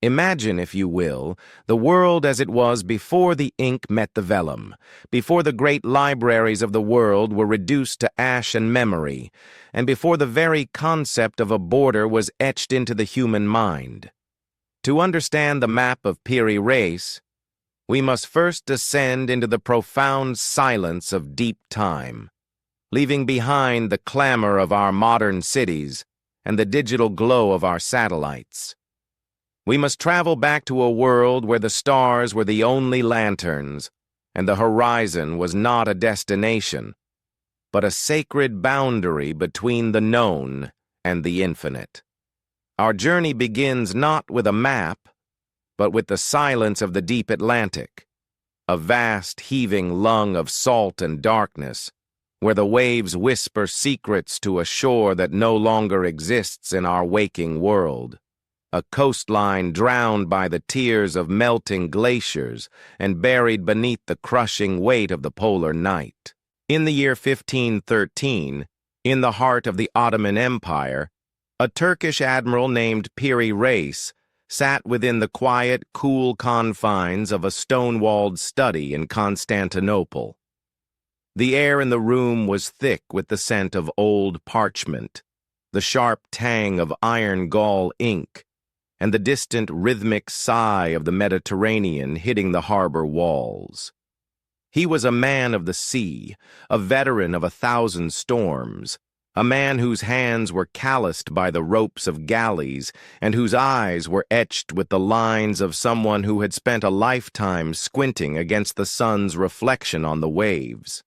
Imagine, if you will, the world as it was before the ink met the vellum, before the great libraries of the world were reduced to ash and memory, and before the very concept of a border was etched into the human mind. To understand the map of Piri Reis, we must first descend into the profound silence of deep time, leaving behind the clamor of our modern cities and the digital glow of our satellites. We must travel back to a world where the stars were the only lanterns, and the horizon was not a destination, but a sacred boundary between the known and the infinite. Our journey begins not with a map, but with the silence of the deep Atlantic, a vast heaving lung of salt and darkness, where the waves whisper secrets to a shore that no longer exists in our waking world. A coastline drowned by the tears of melting glaciers and buried beneath the crushing weight of the polar night. In the year 1513, in the heart of the Ottoman Empire, a Turkish admiral named Piri Reis sat within the quiet, cool confines of a stone-walled study in Constantinople. The air in the room was thick with the scent of old parchment, the sharp tang of iron gall ink, and the distant rhythmic sigh of the Mediterranean hitting the harbor walls. He was a man of the sea, a veteran of 1,000 storms, a man whose hands were calloused by the ropes of galleys and whose eyes were etched with the lines of someone who had spent a lifetime squinting against the sun's reflection on the waves.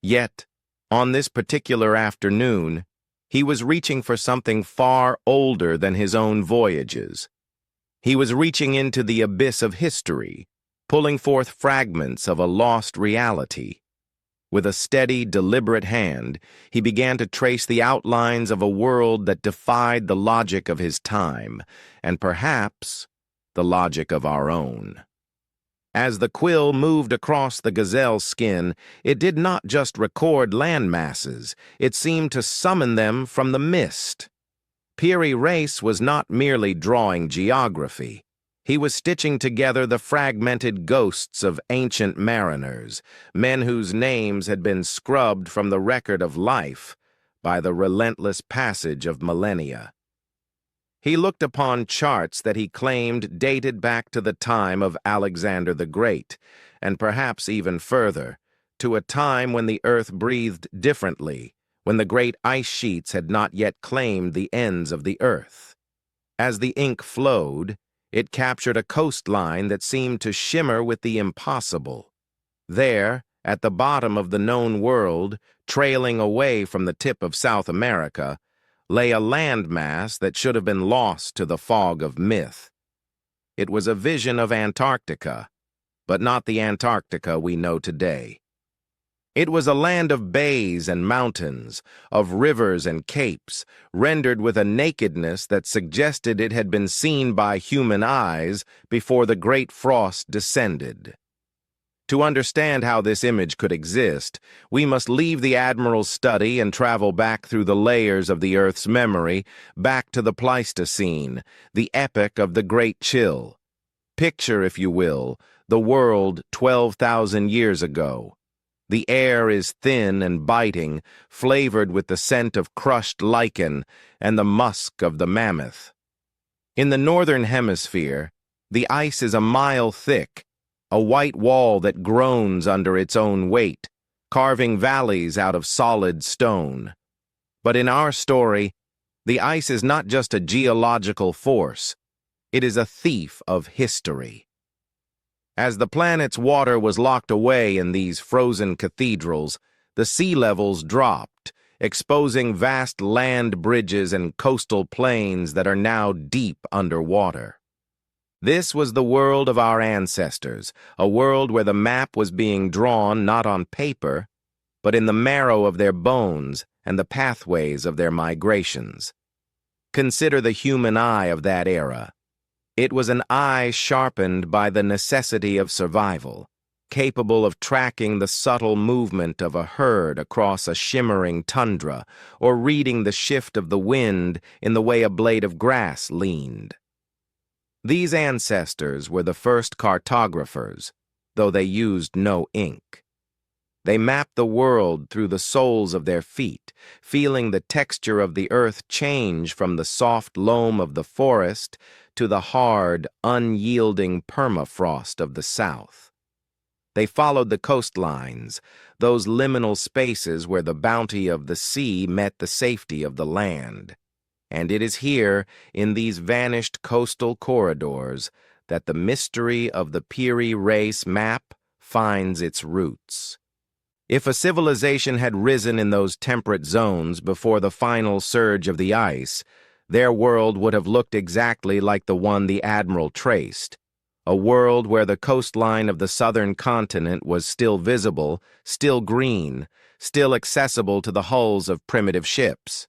Yet, on this particular afternoon, he was reaching for something far older than his own voyages. He was reaching into the abyss of history, pulling forth fragments of a lost reality. With a steady, deliberate hand, he began to trace the outlines of a world that defied the logic of his time, and perhaps the logic of our own. As the quill moved across the gazelle's skin, it did not just record land masses, it seemed to summon them from the mist. Piri Reis was not merely drawing geography. He was stitching together the fragmented ghosts of ancient mariners, men whose names had been scrubbed from the record of life by the relentless passage of millennia. He looked upon charts that he claimed dated back to the time of Alexander the Great, and perhaps even further, to a time when the earth breathed differently, when the great ice sheets had not yet claimed the ends of the earth. As the ink flowed, it captured a coastline that seemed to shimmer with the impossible. There, at the bottom of the known world, trailing away from the tip of South America, lay a landmass that should have been lost to the fog of myth. It was a vision of Antarctica, but not the Antarctica we know today. It was a land of bays and mountains, of rivers and capes, rendered with a nakedness that suggested it had been seen by human eyes before the great frost descended. To understand how this image could exist, we must leave the Admiral's study and travel back through the layers of the Earth's memory, back to the Pleistocene, the epoch of the Great Chill. Picture, if you will, the world 12,000 years ago. The air is thin and biting, flavored with the scent of crushed lichen and the musk of the mammoth. In the northern hemisphere, the ice is a mile thick, a white wall that groans under its own weight, carving valleys out of solid stone. But in our story, the ice is not just a geological force, it is a thief of history. As the planet's water was locked away in these frozen cathedrals, the sea levels dropped, exposing vast land bridges and coastal plains that are now deep underwater. This was the world of our ancestors, a world where the map was being drawn not on paper, but in the marrow of their bones and the pathways of their migrations. Consider the human eye of that era. It was an eye sharpened by the necessity of survival, capable of tracking the subtle movement of a herd across a shimmering tundra, or reading the shift of the wind in the way a blade of grass leaned. These ancestors were the first cartographers, though they used no ink. They mapped the world through the soles of their feet, feeling the texture of the earth change from the soft loam of the forest to the hard, unyielding permafrost of the south. They followed the coastlines, those liminal spaces where the bounty of the sea met the safety of the land. And it is here, in these vanished coastal corridors, that the mystery of the Piri Reis map finds its roots. If a civilization had risen in those temperate zones before the final surge of the ice, their world would have looked exactly like the one the Admiral traced, a world where the coastline of the southern continent was still visible, still green, still accessible to the hulls of primitive ships.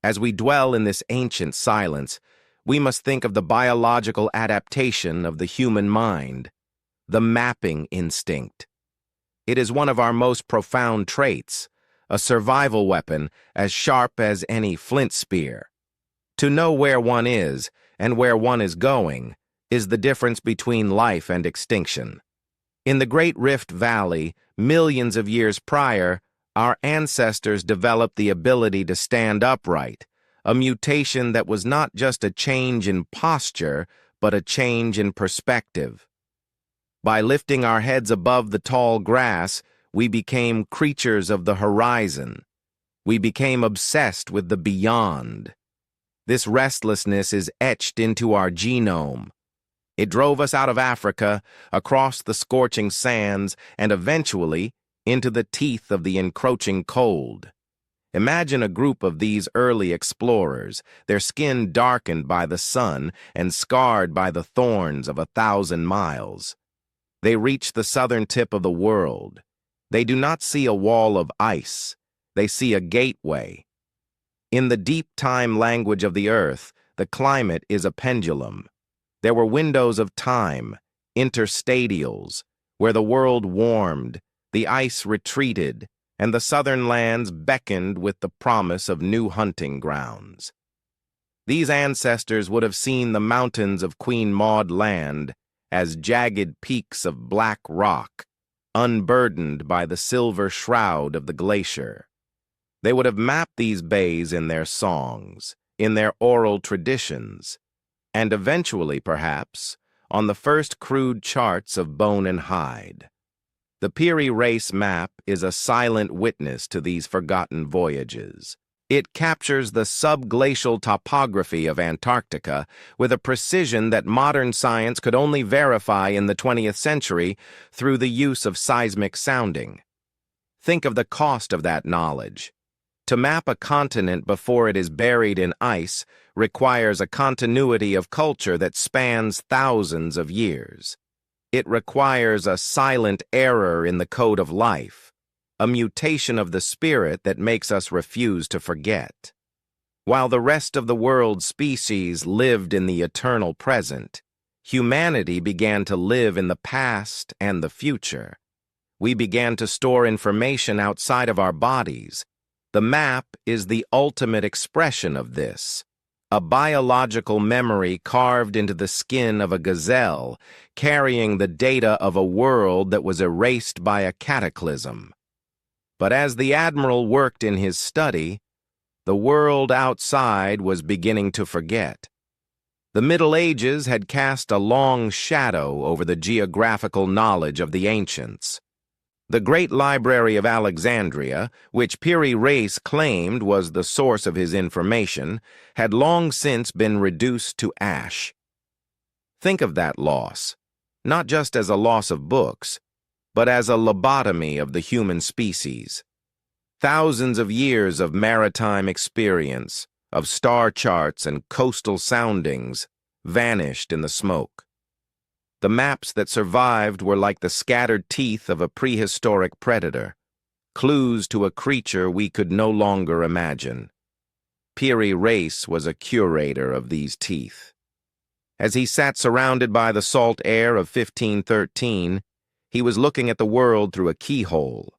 As we dwell in this ancient silence, we must think of the biological adaptation of the human mind, the mapping instinct. It is one of our most profound traits, a survival weapon as sharp as any flint spear. To know where one is and where one is going is the difference between life and extinction. In the Great Rift Valley, millions of years prior, our ancestors developed the ability to stand upright, a mutation that was not just a change in posture, but a change in perspective. By lifting our heads above the tall grass, we became creatures of the horizon. We became obsessed with the beyond. This restlessness is etched into our genome. It drove us out of Africa, across the scorching sands, and eventually into the teeth of the encroaching cold. Imagine a group of these early explorers, their skin darkened by the sun and scarred by the thorns of 1,000 miles. They reach the southern tip of the world. They do not see a wall of ice. They see a gateway. In the deep time language of the earth, the climate is a pendulum. There were windows of time, interstadials, where the world warmed, the ice retreated, and the southern lands beckoned with the promise of new hunting grounds. These ancestors would have seen the mountains of Queen Maud Land as jagged peaks of black rock, unburdened by the silver shroud of the glacier. They would have mapped these bays in their songs, in their oral traditions, and eventually, perhaps, on the first crude charts of bone and hide. The Piri Reis map is a silent witness to these forgotten voyages. It captures the subglacial topography of Antarctica with a precision that modern science could only verify in the 20th century through the use of seismic sounding. Think of the cost of that knowledge. To map a continent before it is buried in ice requires a continuity of culture that spans thousands of years. It requires a silent error in the code of life, a mutation of the spirit that makes us refuse to forget. While the rest of the world's species lived in the eternal present, humanity began to live in the past and the future. We began to store information outside of our bodies. The map is the ultimate expression of this. A biological memory carved into the skin of a gazelle, carrying the data of a world that was erased by a cataclysm. But as the Admiral worked in his study, the world outside was beginning to forget. The Middle Ages had cast a long shadow over the geographical knowledge of the ancients. The great library of Alexandria, which Piri Reis claimed was the source of his information, had long since been reduced to ash. Think of that loss, not just as a loss of books, but as a lobotomy of the human species. Thousands of years of maritime experience, of star charts and coastal soundings, vanished in the smoke. The maps that survived were like the scattered teeth of a prehistoric predator, clues to a creature we could no longer imagine. Piri Reis was a curator of these teeth. As he sat surrounded by the salt air of 1513, he was looking at the world through a keyhole.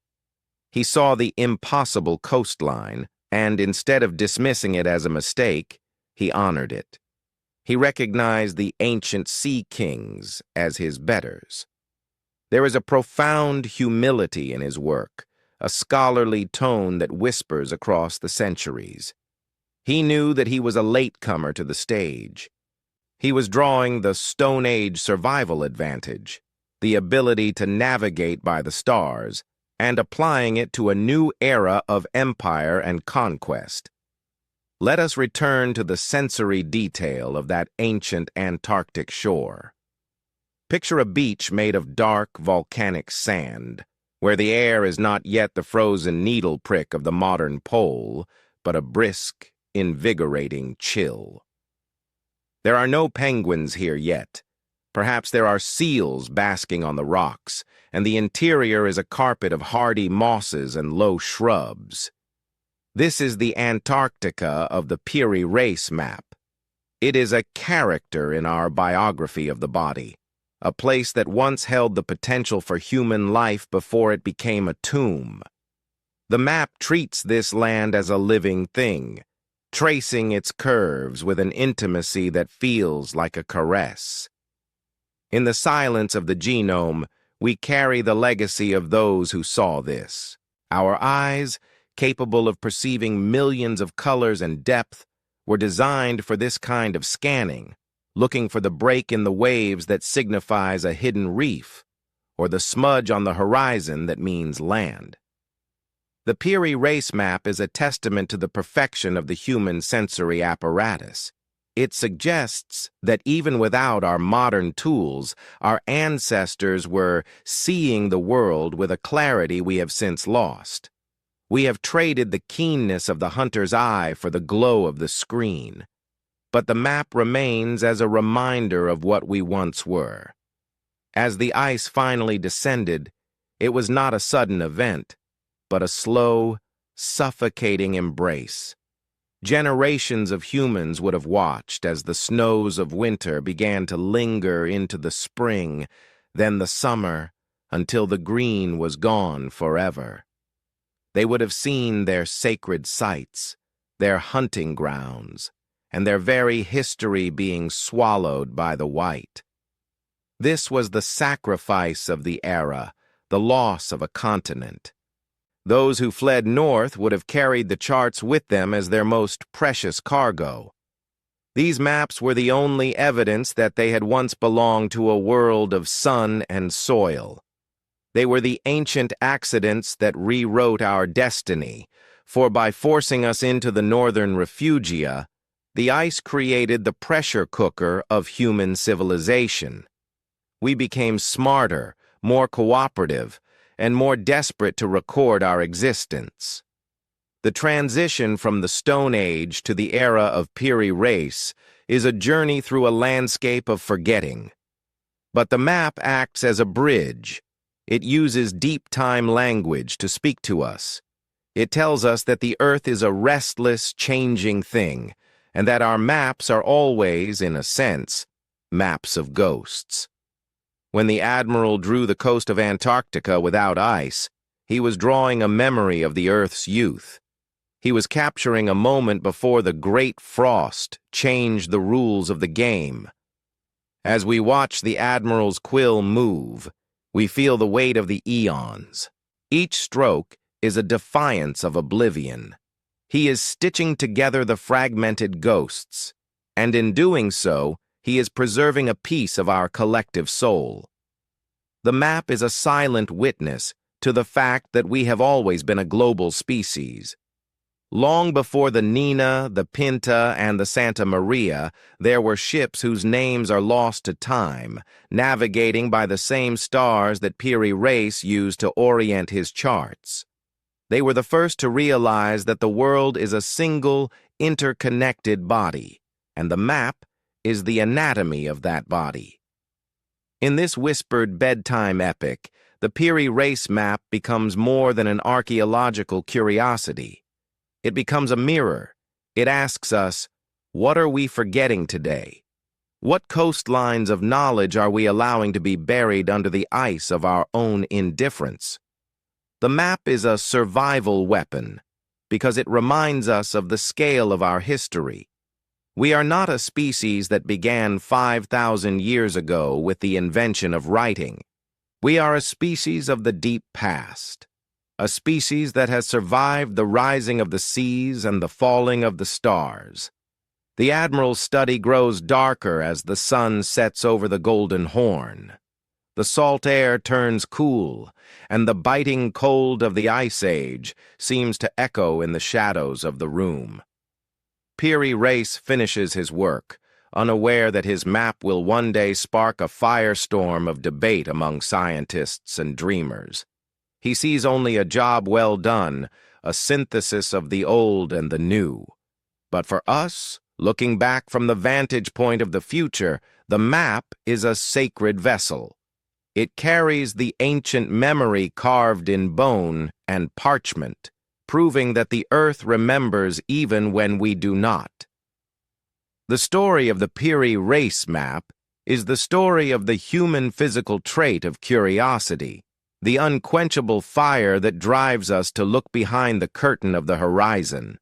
He saw the impossible coastline, and instead of dismissing it as a mistake, he honored it. He recognized the ancient sea kings as his betters. There is a profound humility in his work, a scholarly tone that whispers across the centuries. He knew that he was a latecomer to the stage. He was drawing the Stone Age survival advantage, the ability to navigate by the stars, and applying it to a new era of empire and conquest. Let us return to the sensory detail of that ancient Antarctic shore. Picture a beach made of dark, volcanic sand, where the air is not yet the frozen needle prick of the modern pole, but a brisk, invigorating chill. There are no penguins here yet. Perhaps there are seals basking on the rocks, and the interior is a carpet of hardy mosses and low shrubs. This is the Antarctica of the Piri Reis map. It is a character in our biography of the body, a place that once held the potential for human life before it became a tomb. The map treats this land as a living thing, tracing its curves with an intimacy that feels like a caress. In the silence of the genome, we carry the legacy of those who saw this. Our eyes, capable of perceiving millions of colors and depth, were designed for this kind of scanning, looking for the break in the waves that signifies a hidden reef, or the smudge on the horizon that means land. The Piri Reis map is a testament to the perfection of the human sensory apparatus. It suggests that even without our modern tools, our ancestors were seeing the world with a clarity we have since lost. We have traded the keenness of the hunter's eye for the glow of the screen. But the map remains as a reminder of what we once were. As the ice finally descended, it was not a sudden event, but a slow, suffocating embrace. Generations of humans would have watched as the snows of winter began to linger into the spring, then the summer, until the green was gone forever. They would have seen their sacred sites, their hunting grounds, and their very history being swallowed by the white. This was the sacrifice of the era, the loss of a continent. Those who fled north would have carried the charts with them as their most precious cargo. These maps were the only evidence that they had once belonged to a world of sun and soil. They were the ancient accidents that rewrote our destiny, for by forcing us into the northern refugia, the ice created the pressure cooker of human civilization. We became smarter, more cooperative, and more desperate to record our existence. The transition from the Stone Age to the era of Piri Reis is a journey through a landscape of forgetting. But the map acts as a bridge. It uses deep time language to speak to us. It tells us that the Earth is a restless, changing thing, and that our maps are always, in a sense, maps of ghosts. When the Admiral drew the coast of Antarctica without ice, he was drawing a memory of the Earth's youth. He was capturing a moment before the Great Frost changed the rules of the game. As we watch the Admiral's quill move, we feel the weight of the eons. Each stroke is a defiance of oblivion. He is stitching together the fragmented ghosts, and in doing so, he is preserving a piece of our collective soul. The map is a silent witness to the fact that we have always been a global species. Long before the Nina, the Pinta, and the Santa Maria, there were ships whose names are lost to time, navigating by the same stars that Piri Reis used to orient his charts. They were the first to realize that the world is a single, interconnected body, and the map is the anatomy of that body. In this whispered bedtime epic, the Piri Reis map becomes more than an archaeological curiosity. It becomes a mirror. It asks us, what are we forgetting today? What coastlines of knowledge are we allowing to be buried under the ice of our own indifference? The map is a survival weapon because it reminds us of the scale of our history. We are not a species that began 5,000 years ago with the invention of writing. We are a species of the deep past, a species that has survived the rising of the seas and the falling of the stars. The Admiral's study grows darker as the sun sets over the Golden Horn. The salt air turns cool, and the biting cold of the Ice Age seems to echo in the shadows of the room. Piri Reis finishes his work, unaware that his map will one day spark a firestorm of debate among scientists and dreamers. He sees only a job well done, a synthesis of the old and the new. But for us, looking back from the vantage point of the future, the map is a sacred vessel. It carries the ancient memory carved in bone and parchment, proving that the Earth remembers even when we do not. The story of the Piri Reis map is the story of the human physical trait of curiosity, the unquenchable fire that drives us to look behind the curtain of the horizon.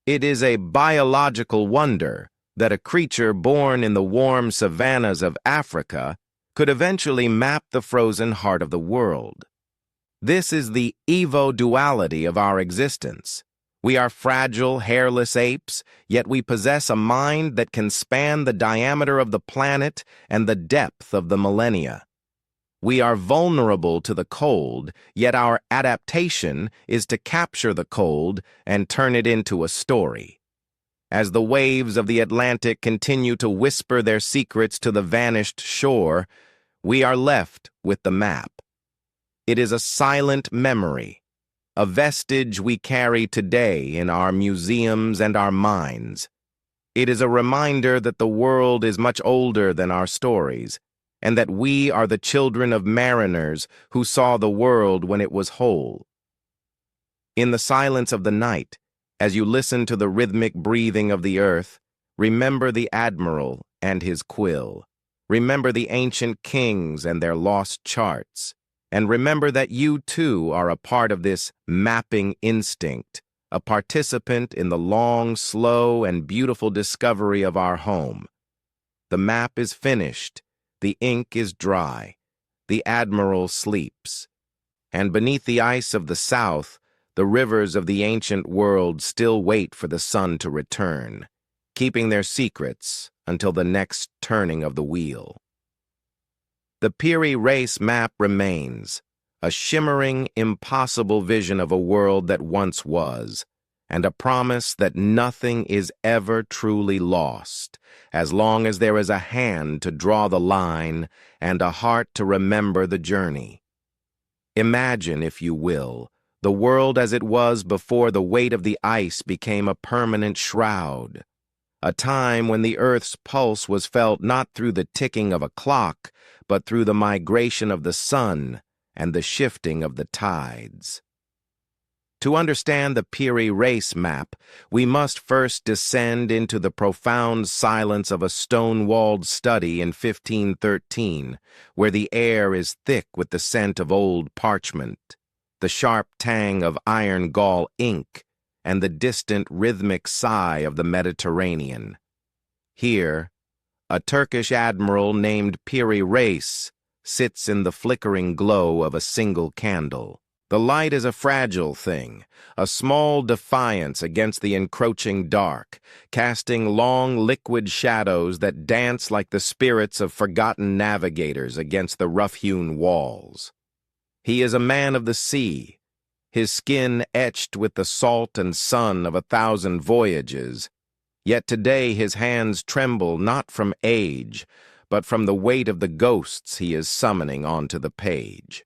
It is a biological wonder that a creature born in the warm savannas of Africa could eventually map the frozen heart of the world. This is the evo-duality of our existence. We are fragile, hairless apes, yet we possess a mind that can span the diameter of the planet and the depth of the millennia. We are vulnerable to the cold, yet our adaptation is to capture the cold and turn it into a story. As the waves of the Atlantic continue to whisper their secrets to the vanished shore, we are left with the map. It is a silent memory, a vestige we carry today in our museums and our minds. It is a reminder that the world is much older than our stories, and that we are the children of mariners who saw the world when it was whole. In the silence of the night, as you listen to the rhythmic breathing of the earth, remember the Admiral and his quill. Remember the ancient kings and their lost charts. And remember that you, too, are a part of this mapping instinct, a participant in the long, slow, and beautiful discovery of our home. The map is finished, the ink is dry, the Admiral sleeps. And beneath the ice of the south, the rivers of the ancient world still wait for the sun to return, keeping their secrets until the next turning of the wheel. The Piri Reis map remains, a shimmering, impossible vision of a world that once was, and a promise that nothing is ever truly lost, as long as there is a hand to draw the line and a heart to remember the journey. Imagine, if you will, the world as it was before the weight of the ice became a permanent shroud, a time when the Earth's pulse was felt not through the ticking of a clock, but through the migration of the sun and the shifting of the tides. To understand the Piri Reis map, we must first descend into the profound silence of a stone-walled study in 1513, where the air is thick with the scent of old parchment, the sharp tang of iron gall ink, and the distant rhythmic sigh of the Mediterranean. Here, a Turkish admiral named Piri Reis sits in the flickering glow of a single candle. The light is a fragile thing, a small defiance against the encroaching dark, casting long liquid shadows that dance like the spirits of forgotten navigators against the rough-hewn walls. He is a man of the sea, his skin etched with the salt and sun of 1,000 voyages. Yet today his hands tremble not from age, but from the weight of the ghosts he is summoning onto the page.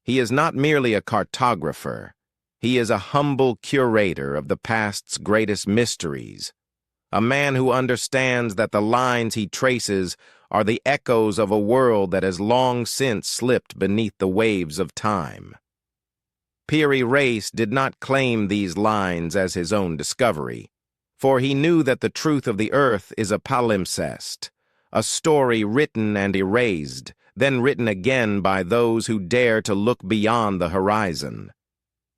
He is not merely a cartographer. He is a humble curator of the past's greatest mysteries, a man who understands that the lines he traces are the echoes of a world that has long since slipped beneath the waves of time. Piri Reis did not claim these lines as his own discovery, for he knew that the truth of the earth is a palimpsest, a story written and erased, then written again by those who dare to look beyond the horizon.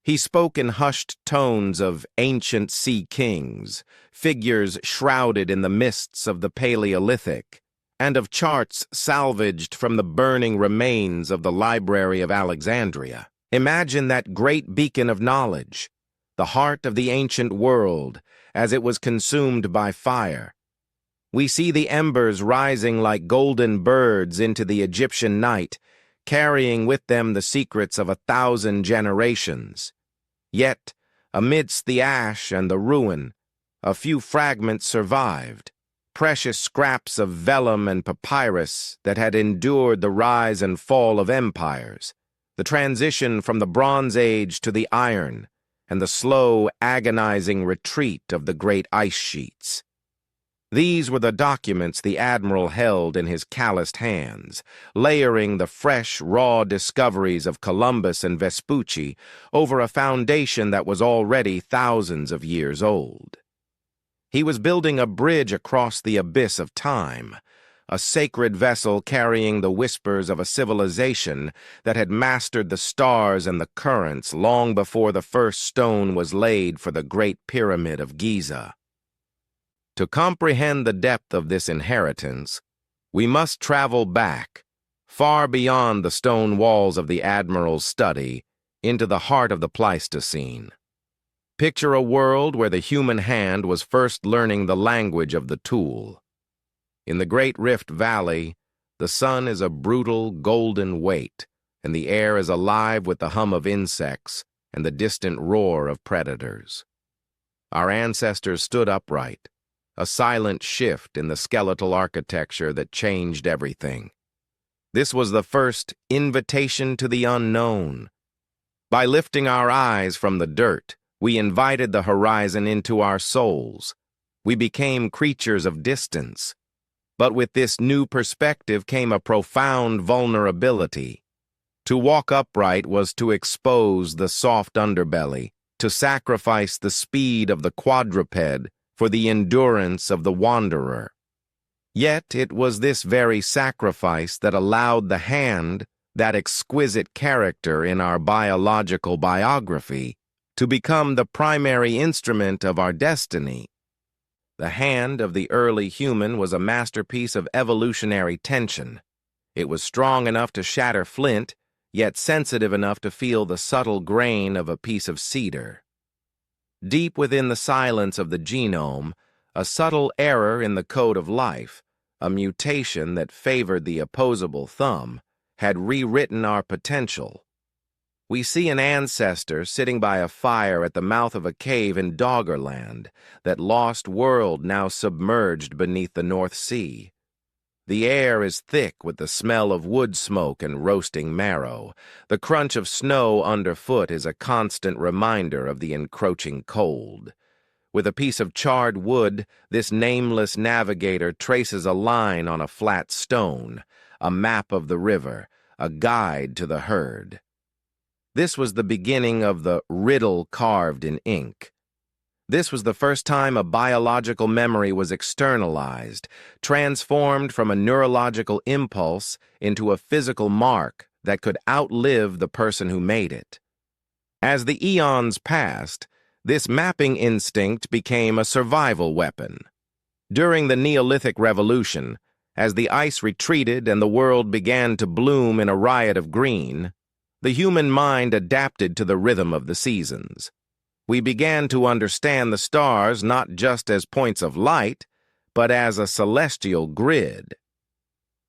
He spoke in hushed tones of ancient sea kings, figures shrouded in the mists of the Paleolithic, and of charts salvaged from the burning remains of the Library of Alexandria. Imagine that great beacon of knowledge, the heart of the ancient world, as it was consumed by fire. We see the embers rising like golden birds into the Egyptian night, carrying with them the secrets of 1,000 generations. Yet, amidst the ash and the ruin, a few fragments survived, precious scraps of vellum and papyrus that had endured the rise and fall of empires, the transition from the Bronze Age to the Iron, and the slow, agonizing retreat of the great ice sheets. These were the documents the Admiral held in his calloused hands, layering the fresh, raw discoveries of Columbus and Vespucci over a foundation that was already thousands of years old. He was building a bridge across the abyss of time, a sacred vessel carrying the whispers of a civilization that had mastered the stars and the currents long before the first stone was laid for the Great Pyramid of Giza. To comprehend the depth of this inheritance, we must travel back, far beyond the stone walls of the Admiral's study, into the heart of the Pleistocene. Picture a world where the human hand was first learning the language of the tool. In the Great Rift Valley, the sun is a brutal golden weight, and the air is alive with the hum of insects and the distant roar of predators. Our ancestors stood upright, a silent shift in the skeletal architecture that changed everything. This was the first invitation to the unknown. By lifting our eyes from the dirt, we invited the horizon into our souls. We became creatures of distance. But with this new perspective came a profound vulnerability. To walk upright was to expose the soft underbelly, to sacrifice the speed of the quadruped for the endurance of the wanderer. Yet it was this very sacrifice that allowed the hand, that exquisite character in our biological biography, to become the primary instrument of our destiny. The hand of the early human was a masterpiece of evolutionary tension. It was strong enough to shatter flint, yet sensitive enough to feel the subtle grain of a piece of cedar. Deep within the silence of the genome, a subtle error in the code of life, a mutation that favored the opposable thumb, had rewritten our potential. We see an ancestor sitting by a fire at the mouth of a cave in Doggerland, that lost world now submerged beneath the North Sea. The air is thick with the smell of wood smoke and roasting marrow. The crunch of snow underfoot is a constant reminder of the encroaching cold. With a piece of charred wood, this nameless navigator traces a line on a flat stone, a map of the river, a guide to the herd. This was the beginning of the riddle carved in ink. This was the first time a biological memory was externalized, transformed from a neurological impulse into a physical mark that could outlive the person who made it. As the eons passed, this mapping instinct became a survival weapon. During the Neolithic Revolution, as the ice retreated and the world began to bloom in a riot of green, the human mind adapted to the rhythm of the seasons. We began to understand the stars not just as points of light, but as a celestial grid.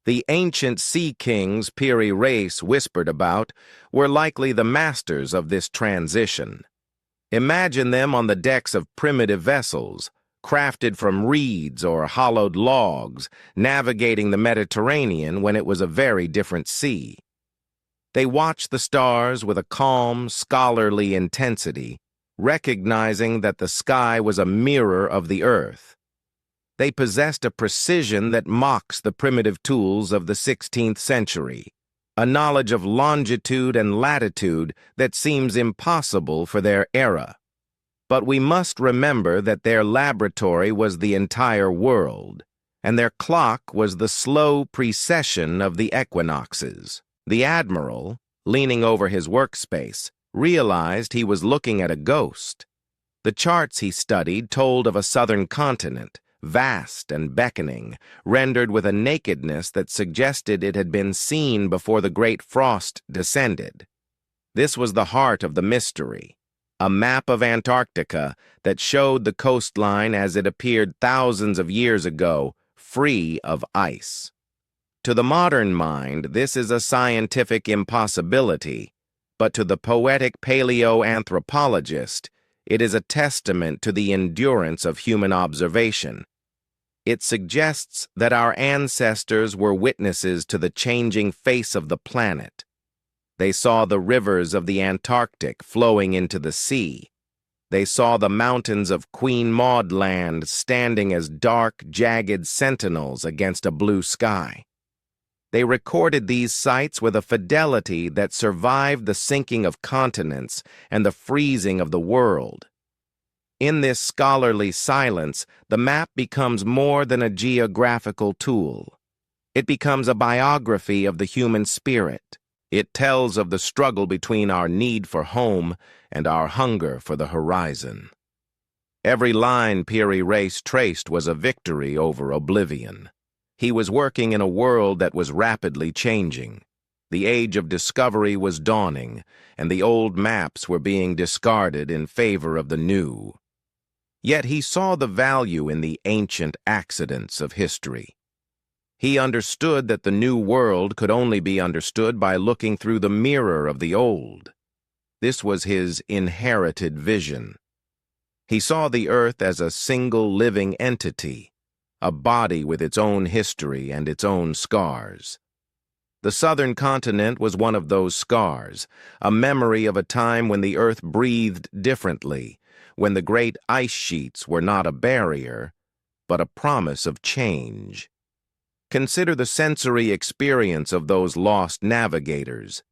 The ancient sea kings Piri Reis whispered about were likely the masters of this transition. Imagine them on the decks of primitive vessels, crafted from reeds or hollowed logs, navigating the Mediterranean when it was a very different sea. They watched the stars with a calm, scholarly intensity, recognizing that the sky was a mirror of the earth. They possessed a precision that mocks the primitive tools of the 16th century, a knowledge of longitude and latitude that seems impossible for their era. But we must remember that their laboratory was the entire world, and their clock was the slow precession of the equinoxes. The Admiral, leaning over his workspace, realized he was looking at a ghost. The charts he studied told of a southern continent, vast and beckoning, rendered with a nakedness that suggested it had been seen before the great frost descended. This was the heart of the mystery, a map of Antarctica that showed the coastline as it appeared thousands of years ago, free of ice. To the modern mind, this is a scientific impossibility, but to the poetic paleoanthropologist, it is a testament to the endurance of human observation. It suggests that our ancestors were witnesses to the changing face of the planet. They saw the rivers of the Antarctic flowing into the sea. They saw the mountains of Queen Maud Land standing as dark, jagged sentinels against a blue sky. They recorded these sights with a fidelity that survived the sinking of continents and the freezing of the world. In this scholarly silence, the map becomes more than a geographical tool. It becomes a biography of the human spirit. It tells of the struggle between our need for home and our hunger for the horizon. Every line Piri Reis traced was a victory over oblivion. He was working in a world that was rapidly changing. The age of discovery was dawning, and the old maps were being discarded in favor of the new. Yet he saw the value in the ancient accidents of history. He understood that the new world could only be understood by looking through the mirror of the old. This was his inherited vision. He saw the earth as a single living entity, a body with its own history and its own scars. The southern continent was one of those scars, a memory of a time when the earth breathed differently, when the great ice sheets were not a barrier, but a promise of change. Consider the sensory experience of those lost navigators.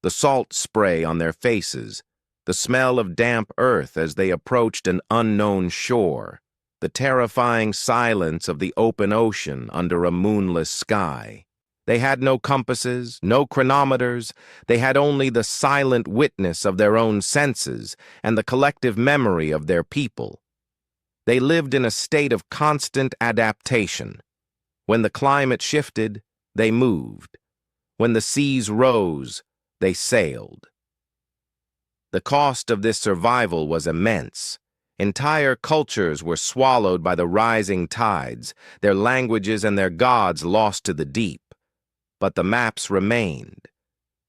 The salt spray on their faces, the smell of damp earth as they approached an unknown shore, the terrifying silence of the open ocean under a moonless sky. They had no compasses, no chronometers. They had only the silent witness of their own senses and the collective memory of their people. They lived in a state of constant adaptation. When the climate shifted, they moved. When the seas rose, they sailed. The cost of this survival was immense. Entire cultures were swallowed by the rising tides, their languages and their gods lost to the deep. But the maps remained.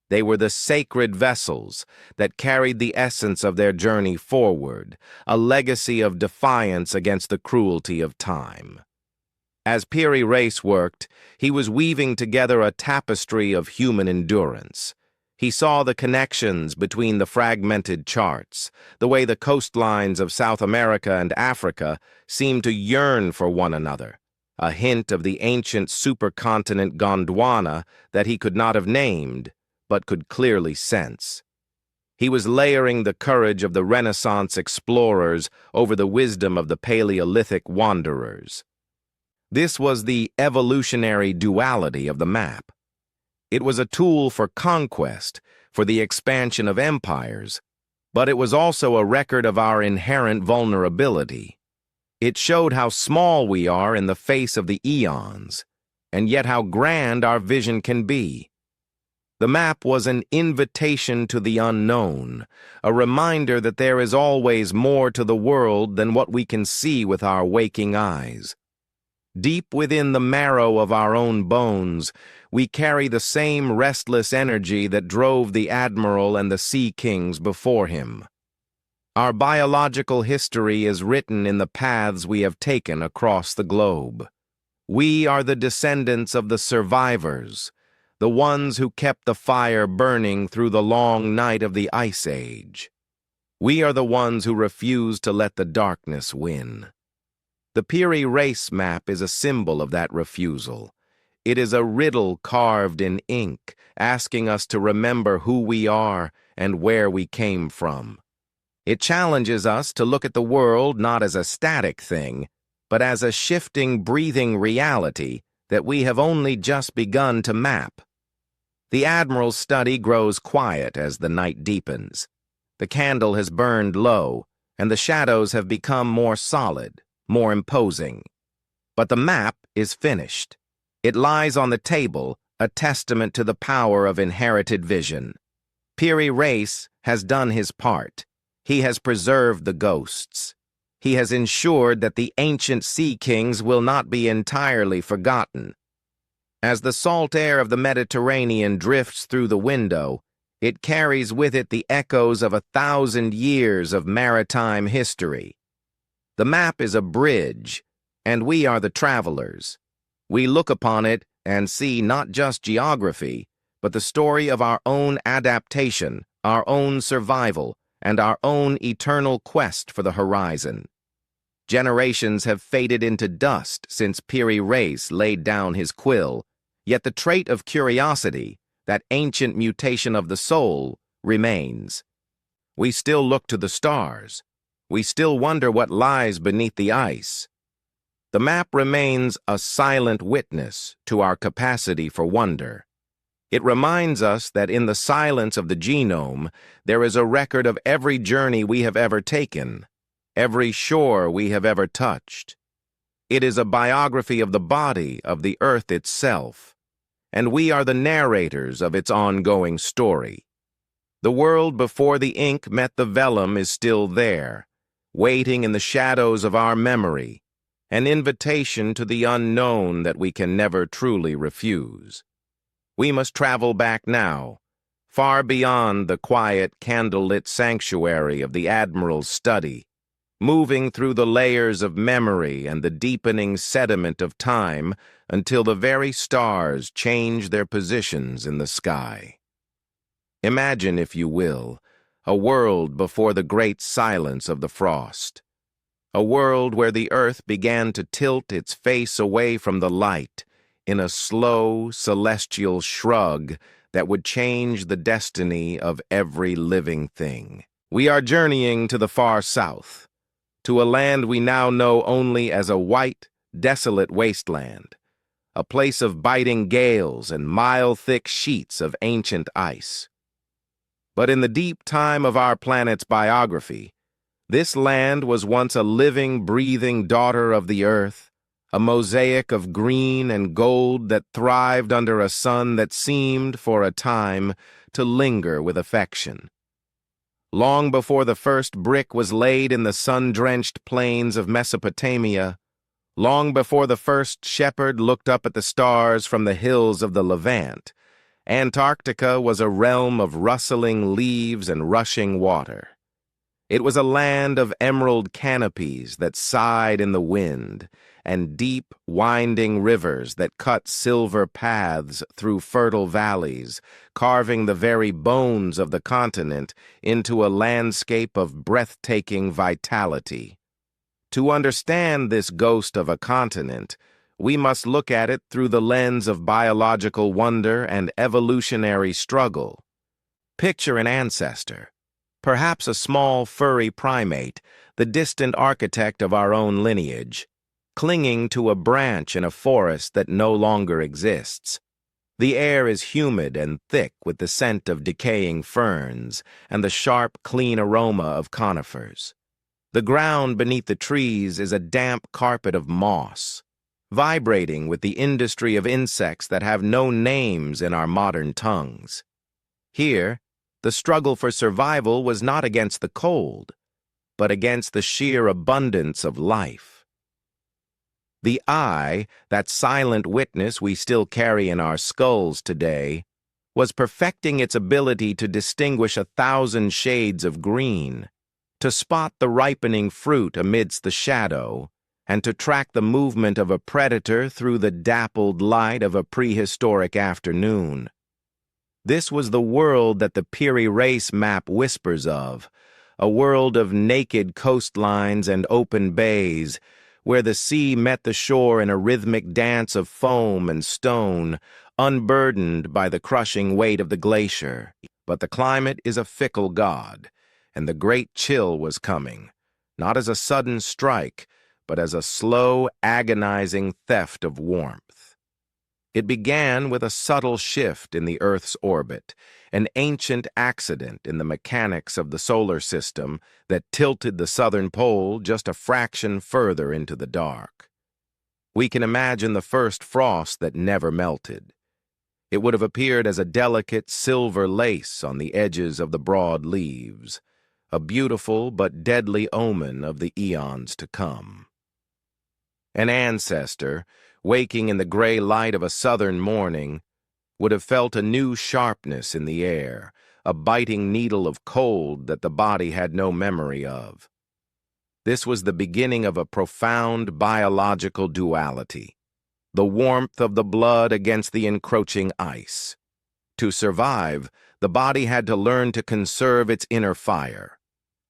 They were the sacred vessels that carried the essence of their journey forward, a legacy of defiance against the cruelty of time. As Piri Reis worked, he was weaving together a tapestry of human endurance. He saw the connections between the fragmented charts, the way the coastlines of South America and Africa seemed to yearn for one another. A hint of the ancient supercontinent Gondwana that he could not have named, but could clearly sense. He was layering the courage of the Renaissance explorers over the wisdom of the Paleolithic wanderers. This was the evolutionary duality of the map. It was a tool for conquest, for the expansion of empires, but it was also a record of our inherent vulnerability. It showed how small we are in the face of the eons, and yet how grand our vision can be. The map was an invitation to the unknown, a reminder that there is always more to the world than what we can see with our waking eyes. Deep within the marrow of our own bones, we carry the same restless energy that drove the admiral and the sea kings before him. Our biological history is written in the paths we have taken across the globe. We are the descendants of the survivors, the ones who kept the fire burning through the long night of the Ice Age. We are the ones who refused to let the darkness win. The Piri Reis map is a symbol of that refusal. It is a riddle carved in ink, asking us to remember who we are and where we came from. It challenges us to look at the world not as a static thing, but as a shifting, breathing reality that we have only just begun to map. The Admiral's study grows quiet as the night deepens. The candle has burned low, and the shadows have become more solid, more imposing. But the map is finished. It lies on the table, a testament to the power of inherited vision. Piri Reis has done his part. He has preserved the ghosts. He has ensured that the ancient sea kings will not be entirely forgotten. As the salt air of the Mediterranean drifts through the window, it carries with it the echoes of 1,000 years of maritime history. The map is a bridge, and we are the travelers. We look upon it and see not just geography, but the story of our own adaptation, our own survival, and our own eternal quest for the horizon. Generations have faded into dust since Piri Reis laid down his quill, yet the trait of curiosity, that ancient mutation of the soul, remains. We still look to the stars. We still wonder what lies beneath the ice. The map remains a silent witness to our capacity for wonder. It reminds us that in the silence of the genome, there is a record of every journey we have ever taken, every shore we have ever touched. It is a biography of the body, of the earth itself, and we are the narrators of its ongoing story. The world before the ink met the vellum is still there, waiting in the shadows of our memory, an invitation to the unknown that we can never truly refuse. We must travel back now, far beyond the quiet, candlelit sanctuary of the Admiral's study, moving through the layers of memory and the deepening sediment of time until the very stars change their positions in the sky. Imagine, if you will, a world before the great silence of the frost, a world where the earth began to tilt its face away from the light in a slow, celestial shrug that would change the destiny of every living thing. We are journeying to the far south, to a land we now know only as a white, desolate wasteland, a place of biting gales and mile-thick sheets of ancient ice. But in the deep time of our planet's biography, this land was once a living, breathing daughter of the earth, a mosaic of green and gold that thrived under a sun that seemed, for a time, to linger with affection. Long before the first brick was laid in the sun-drenched plains of Mesopotamia, long before the first shepherd looked up at the stars from the hills of the Levant, Antarctica was a realm of rustling leaves and rushing water. It was a land of emerald canopies that sighed in the wind, and deep, winding rivers that cut silver paths through fertile valleys, carving the very bones of the continent into a landscape of breathtaking vitality. To understand this ghost of a continent, we must look at it through the lens of biological wonder and evolutionary struggle. Picture an ancestor, perhaps a small furry primate, the distant architect of our own lineage, clinging to a branch in a forest that no longer exists. The air is humid and thick with the scent of decaying ferns and the sharp, clean aroma of conifers. The ground beneath the trees is a damp carpet of moss, vibrating with the industry of insects that have no names in our modern tongues. Here, the struggle for survival was not against the cold, but against the sheer abundance of life. The eye, that silent witness we still carry in our skulls today, was perfecting its ability to distinguish 1,000 shades of green, to spot the ripening fruit amidst the shadow, and to track the movement of a predator through the dappled light of a prehistoric afternoon. This was the world that the Piri Reis map whispers of, a world of naked coastlines and open bays, where the sea met the shore in a rhythmic dance of foam and stone, unburdened by the crushing weight of the glacier. But the climate is a fickle god, and the great chill was coming, not as a sudden strike, but as a slow, agonizing theft of warmth. It began with a subtle shift in the Earth's orbit, an ancient accident in the mechanics of the solar system that tilted the southern pole just a fraction further into the dark. We can imagine the first frost that never melted. It would have appeared as a delicate silver lace on the edges of the broad leaves, a beautiful but deadly omen of the eons to come. An ancestor, waking in the gray light of a southern morning, would have felt a new sharpness in the air, a biting needle of cold that the body had no memory of. This was the beginning of a profound biological duality, the warmth of the blood against the encroaching ice. To survive, the body had to learn to conserve its inner fire.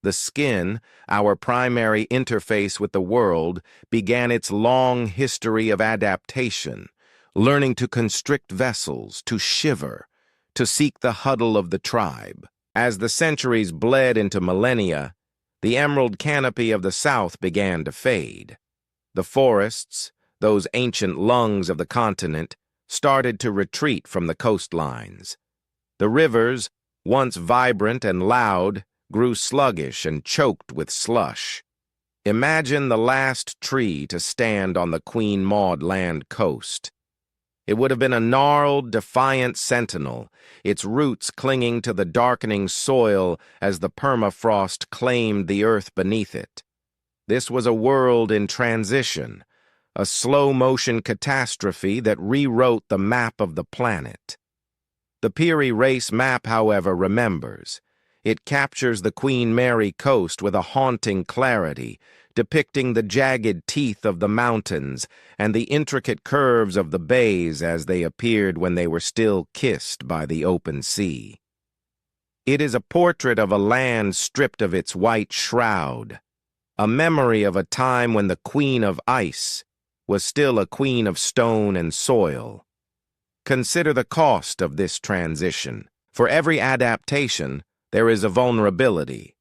The skin, our primary interface with the world, began its long history of adaptation, learning to constrict vessels, to shiver, to seek the huddle of the tribe. As the centuries bled into millennia, the emerald canopy of the South began to fade. The forests, those ancient lungs of the continent, started to retreat from the coastlines. The rivers, once vibrant and loud, grew sluggish and choked with slush. Imagine the last tree to stand on the Queen Maud Land coast. It would have been a gnarled, defiant sentinel, its roots clinging to the darkening soil as the permafrost claimed the earth beneath it. This was a world in transition, a slow-motion catastrophe that rewrote the map of the planet. The Piri Reis map, however, remembers. It captures the Queen Mary coast with a haunting clarity, depicting the jagged teeth of the mountains and the intricate curves of the bays as they appeared when they were still kissed by the open sea. It is a portrait of a land stripped of its white shroud, a memory of a time when the Queen of Ice was still a queen of stone and soil. Consider the cost of this transition. For every adaptation, there is a vulnerability.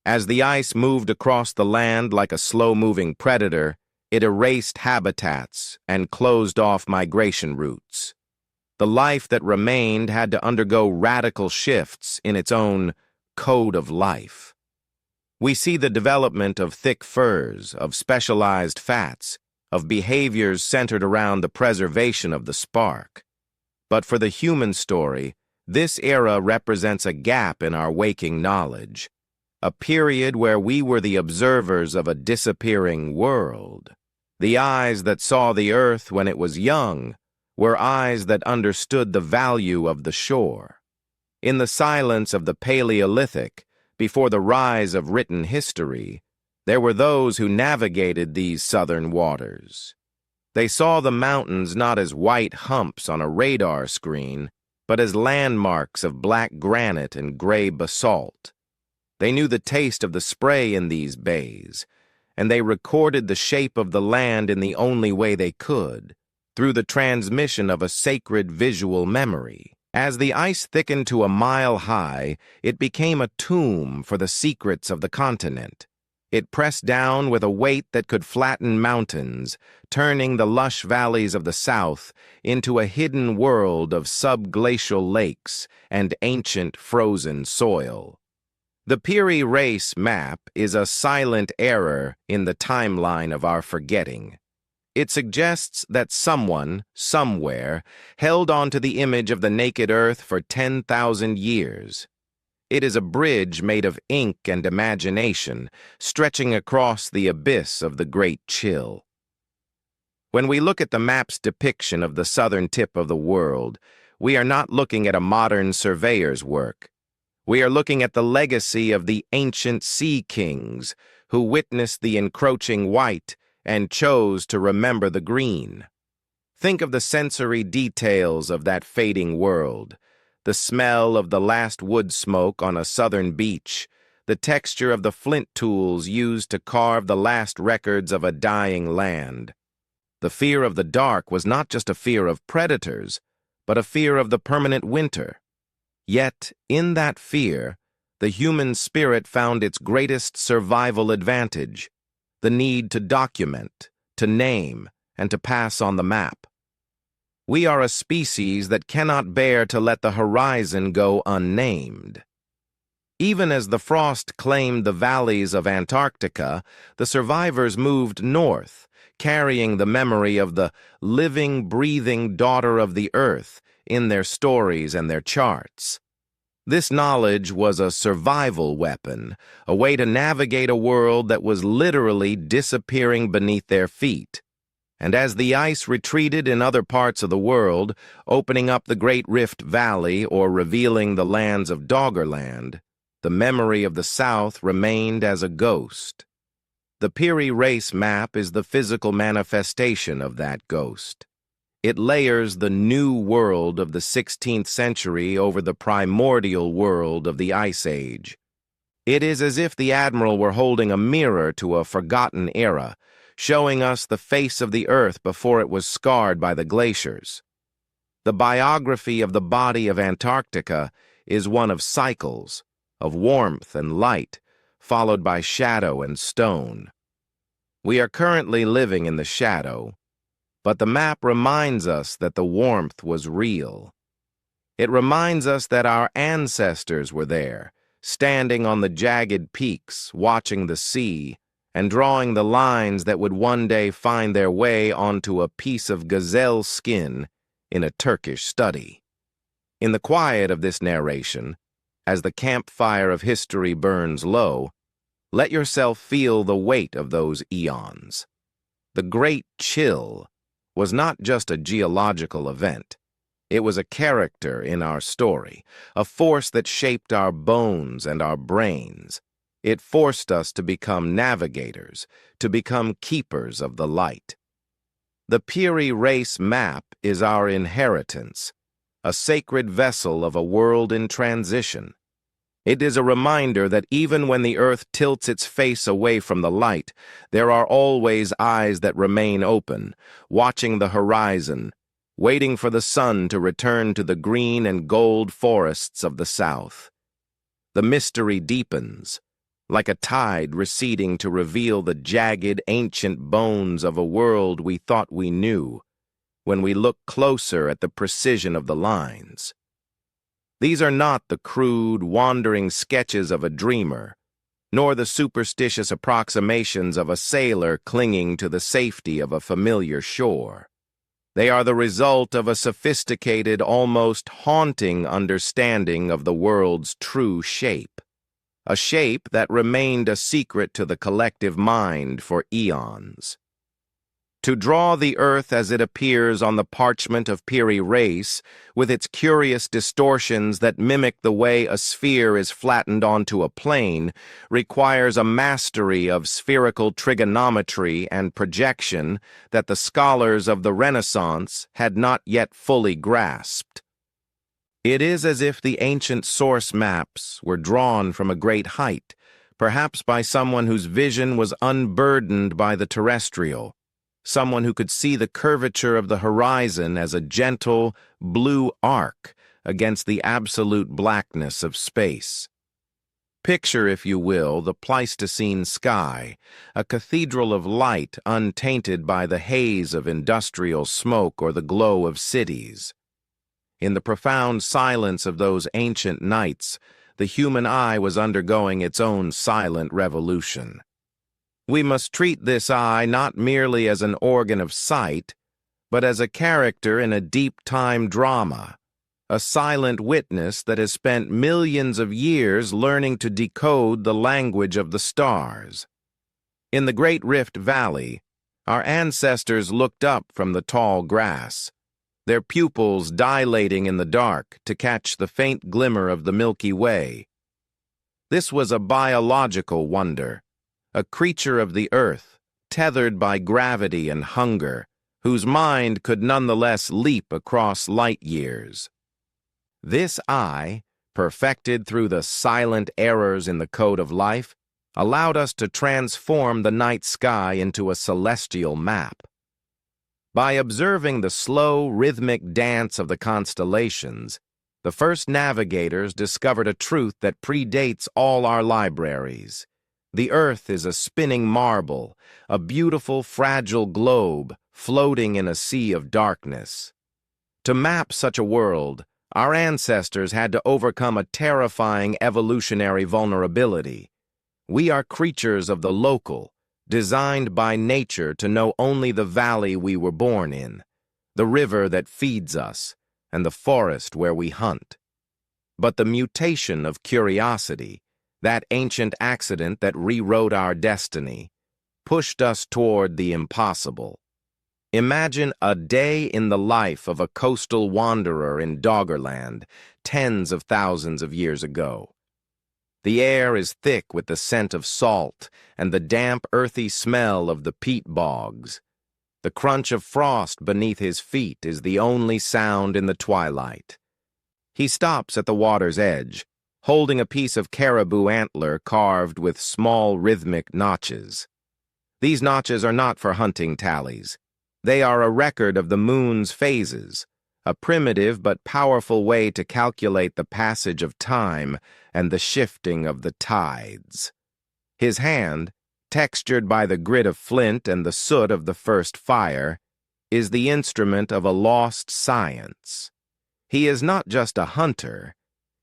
As the ice moved across the land like a slow-moving predator, it erased habitats and closed off migration routes. The life that remained had to undergo radical shifts in its own code of life. We see the development of thick furs, of specialized fats, of behaviors centered around the preservation of the spark. But for the human story, this era represents a gap in our waking knowledge, a period where we were the observers of a disappearing world. The eyes that saw the earth when it was young were eyes that understood the value of the shore. In the silence of the Paleolithic, before the rise of written history, there were those who navigated these southern waters. They saw the mountains not as white humps on a radar screen, but as landmarks of black granite and gray basalt. They knew the taste of the spray in these bays, and they recorded the shape of the land in the only way they could, through the transmission of a sacred visual memory. As the ice thickened to a mile high, it became a tomb for the secrets of the continent. It pressed down with a weight that could flatten mountains, turning the lush valleys of the south into a hidden world of subglacial lakes and ancient frozen soil. The Piri Reis map is a silent error in the timeline of our forgetting. It suggests that someone, somewhere, held onto the image of the naked earth for 10,000 years. It is a bridge made of ink and imagination, stretching across the abyss of the Great Chill. When we look at the map's depiction of the southern tip of the world, we are not looking at a modern surveyor's work. We are looking at the legacy of the ancient sea kings who witnessed the encroaching white and chose to remember the green. Think of the sensory details of that fading world, the smell of the last wood smoke on a southern beach, the texture of the flint tools used to carve the last records of a dying land. The fear of the dark was not just a fear of predators, but a fear of the permanent winter. Yet, in that fear, the human spirit found its greatest survival advantage, the need to document, to name, and to pass on the map. We are a species that cannot bear to let the horizon go unnamed. Even as the frost claimed the valleys of Antarctica, the survivors moved north, carrying the memory of the living, breathing daughter of the earth in their stories and their charts. This knowledge was a survival weapon, a way to navigate a world that was literally disappearing beneath their feet. And as the ice retreated in other parts of the world, opening up the Great Rift Valley or revealing the lands of Doggerland, the memory of the South remained as a ghost. The Piri Reis map is the physical manifestation of that ghost. It layers the new world of the 16th century over the primordial world of the Ice Age. It is as if the Admiral were holding a mirror to a forgotten era, showing us the face of the Earth before it was scarred by the glaciers. The biography of the body of Antarctica is one of cycles, of warmth and light, followed by shadow and stone. We are currently living in the shadow, but the map reminds us that the warmth was real. It reminds us that our ancestors were there, standing on the jagged peaks, watching the sea, and drawing the lines that would one day find their way onto a piece of gazelle skin in a Turkish study. In the quiet of this narration, as the campfire of history burns low, let yourself feel the weight of those eons. The Great Chill was not just a geological event. It was a character in our story, a force that shaped our bones and our brains. It forced us to become navigators, to become keepers of the light. The Piri Reis map is our inheritance, a sacred vessel of a world in transition. It is a reminder that even when the Earth tilts its face away from the light, there are always eyes that remain open, watching the horizon, waiting for the sun to return to the green and gold forests of the South. The mystery deepens, like a tide receding to reveal the jagged, ancient bones of a world we thought we knew, when we look closer at the precision of the lines. These are not the crude, wandering sketches of a dreamer, nor the superstitious approximations of a sailor clinging to the safety of a familiar shore. They are the result of a sophisticated, almost haunting understanding of the world's true shape, a shape that remained a secret to the collective mind for eons. To draw the Earth as it appears on the parchment of Piri Reis, with its curious distortions that mimic the way a sphere is flattened onto a plane, requires a mastery of spherical trigonometry and projection that the scholars of the Renaissance had not yet fully grasped. It is as if the ancient source maps were drawn from a great height, perhaps by someone whose vision was unburdened by the terrestrial, someone who could see the curvature of the horizon as a gentle, blue arc against the absolute blackness of space. Picture, if you will, the Pleistocene sky, a cathedral of light untainted by the haze of industrial smoke or the glow of cities. In the profound silence of those ancient nights, the human eye was undergoing its own silent revolution. We must treat this eye not merely as an organ of sight, but as a character in a deep-time drama, a silent witness that has spent millions of years learning to decode the language of the stars. In the Great Rift Valley, our ancestors looked up from the tall grass, their pupils dilating in the dark to catch the faint glimmer of the Milky Way. This was a biological wonder, a creature of the earth, tethered by gravity and hunger, whose mind could nonetheless leap across light years. This eye, perfected through the silent errors in the code of life, allowed us to transform the night sky into a celestial map. By observing the slow, rhythmic dance of the constellations, the first navigators discovered a truth that predates all our libraries. The Earth is a spinning marble, a beautiful, fragile globe floating in a sea of darkness. To map such a world, our ancestors had to overcome a terrifying evolutionary vulnerability. We are creatures of the local, designed by nature to know only the valley we were born in, the river that feeds us, and the forest where we hunt. But the mutation of curiosity, that ancient accident that rewrote our destiny, pushed us toward the impossible. Imagine a day in the life of a coastal wanderer in Doggerland tens of thousands of years ago. The air is thick with the scent of salt and the damp, earthy smell of the peat bogs. The crunch of frost beneath his feet is the only sound in the twilight. He stops at the water's edge, holding a piece of caribou antler carved with small rhythmic notches. These notches are not for hunting tallies. They are a record of the moon's phases, a primitive but powerful way to calculate the passage of time and the shifting of the tides. His hand, textured by the grit of flint and the soot of the first fire, is the instrument of a lost science. He is not just a hunter.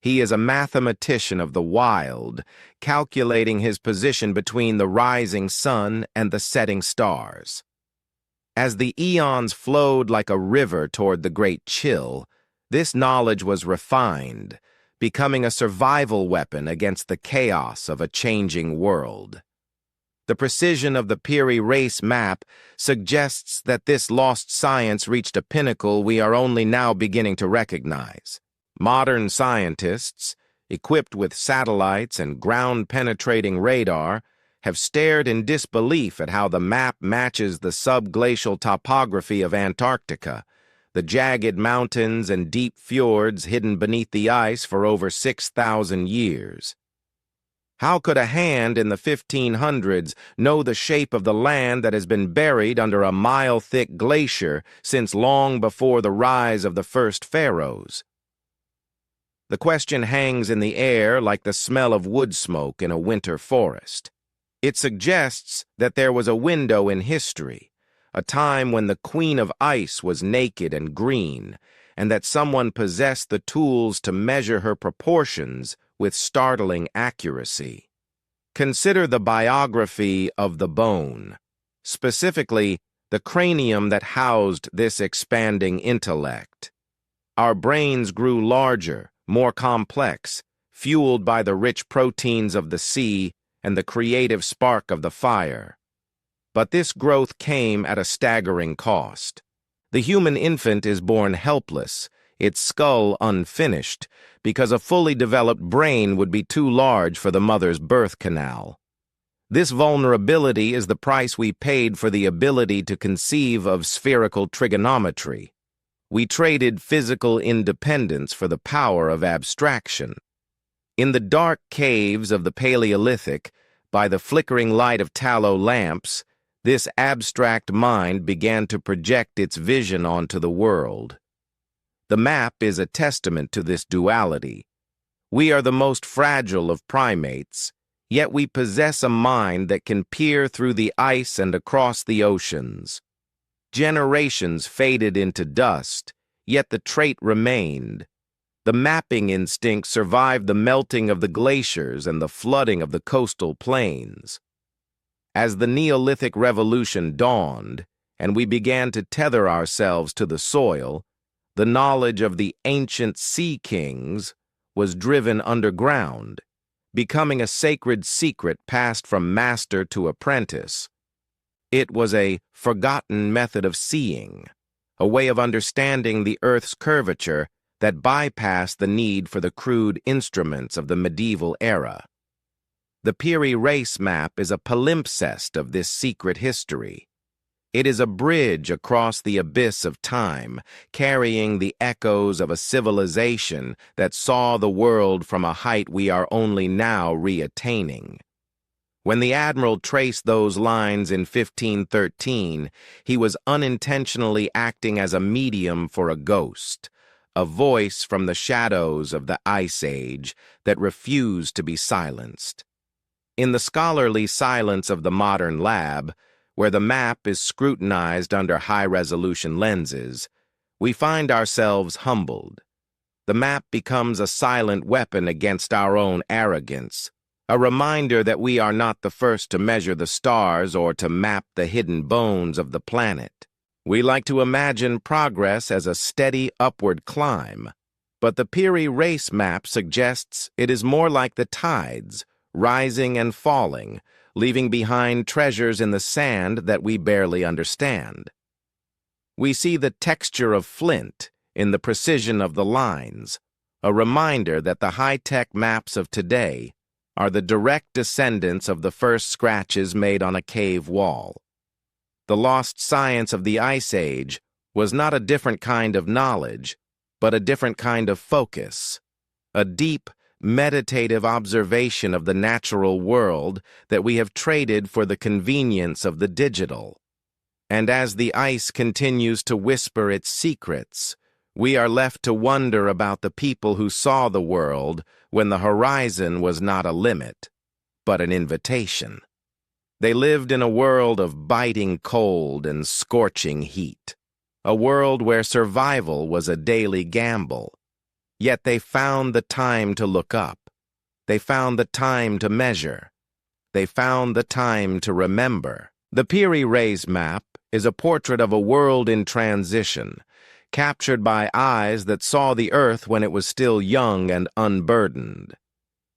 He is a mathematician of the wild, calculating his position between the rising sun and the setting stars. As the eons flowed like a river toward the great chill, this knowledge was refined, becoming a survival weapon against the chaos of a changing world. The precision of the Piri Reis map suggests that this lost science reached a pinnacle we are only now beginning to recognize. Modern scientists, equipped with satellites and ground-penetrating radar, have stared in disbelief at how the map matches the subglacial topography of Antarctica, the jagged mountains and deep fjords hidden beneath the ice for over 6,000 years. How could a hand in the 1500s know the shape of the land that has been buried under a mile-thick glacier since long before the rise of the first pharaohs? The question hangs in the air like the smell of wood smoke in a winter forest. It suggests that there was a window in history, a time when the Queen of Ice was naked and green, and that someone possessed the tools to measure her proportions with startling accuracy. Consider the biography of the bone, specifically the cranium that housed this expanding intellect. Our brains grew larger, more complex, fueled by the rich proteins of the sea and the creative spark of the fire. But this growth came at a staggering cost. The human infant is born helpless, its skull unfinished, because a fully developed brain would be too large for the mother's birth canal. This vulnerability is the price we paid for the ability to conceive of spherical trigonometry. We traded physical independence for the power of abstraction. In the dark caves of the Paleolithic, by the flickering light of tallow lamps, this abstract mind began to project its vision onto the world. The map is a testament to this duality. We are the most fragile of primates, yet we possess a mind that can peer through the ice and across the oceans. Generations faded into dust, yet the trait remained. The mapping instinct survived the melting of the glaciers and the flooding of the coastal plains. As the Neolithic Revolution dawned, and we began to tether ourselves to the soil, the knowledge of the ancient sea kings was driven underground, becoming a sacred secret passed from master to apprentice. It was a forgotten method of seeing, a way of understanding the Earth's curvature that bypassed the need for the crude instruments of the medieval era. The Piri Reis map is a palimpsest of this secret history. It is a bridge across the abyss of time, carrying the echoes of a civilization that saw the world from a height we are only now re-attaining. When the Admiral traced those lines in 1513, he was unintentionally acting as a medium for a ghost, a voice from the shadows of the Ice Age that refused to be silenced. In the scholarly silence of the modern lab, where the map is scrutinized under high-resolution lenses, we find ourselves humbled. The map becomes a silent weapon against our own arrogance, a reminder that we are not the first to measure the stars or to map the hidden bones of the planet. We like to imagine progress as a steady upward climb, but the Piri Reis map suggests it is more like the tides, rising and falling, leaving behind treasures in the sand that we barely understand. We see the texture of flint in the precision of the lines, a reminder that the high-tech maps of today are the direct descendants of the first scratches made on a cave wall. The lost science of the Ice Age was not a different kind of knowledge, but a different kind of focus, a deep, meditative observation of the natural world that we have traded for the convenience of the digital. And as the ice continues to whisper its secrets, we are left to wonder about the people who saw the world when the horizon was not a limit, but an invitation. They lived in a world of biting cold and scorching heat, a world where survival was a daily gamble. Yet they found the time to look up. They found the time to measure. They found the time to remember. The Piri Reis map is a portrait of a world in transition, captured by eyes that saw the earth when it was still young and unburdened.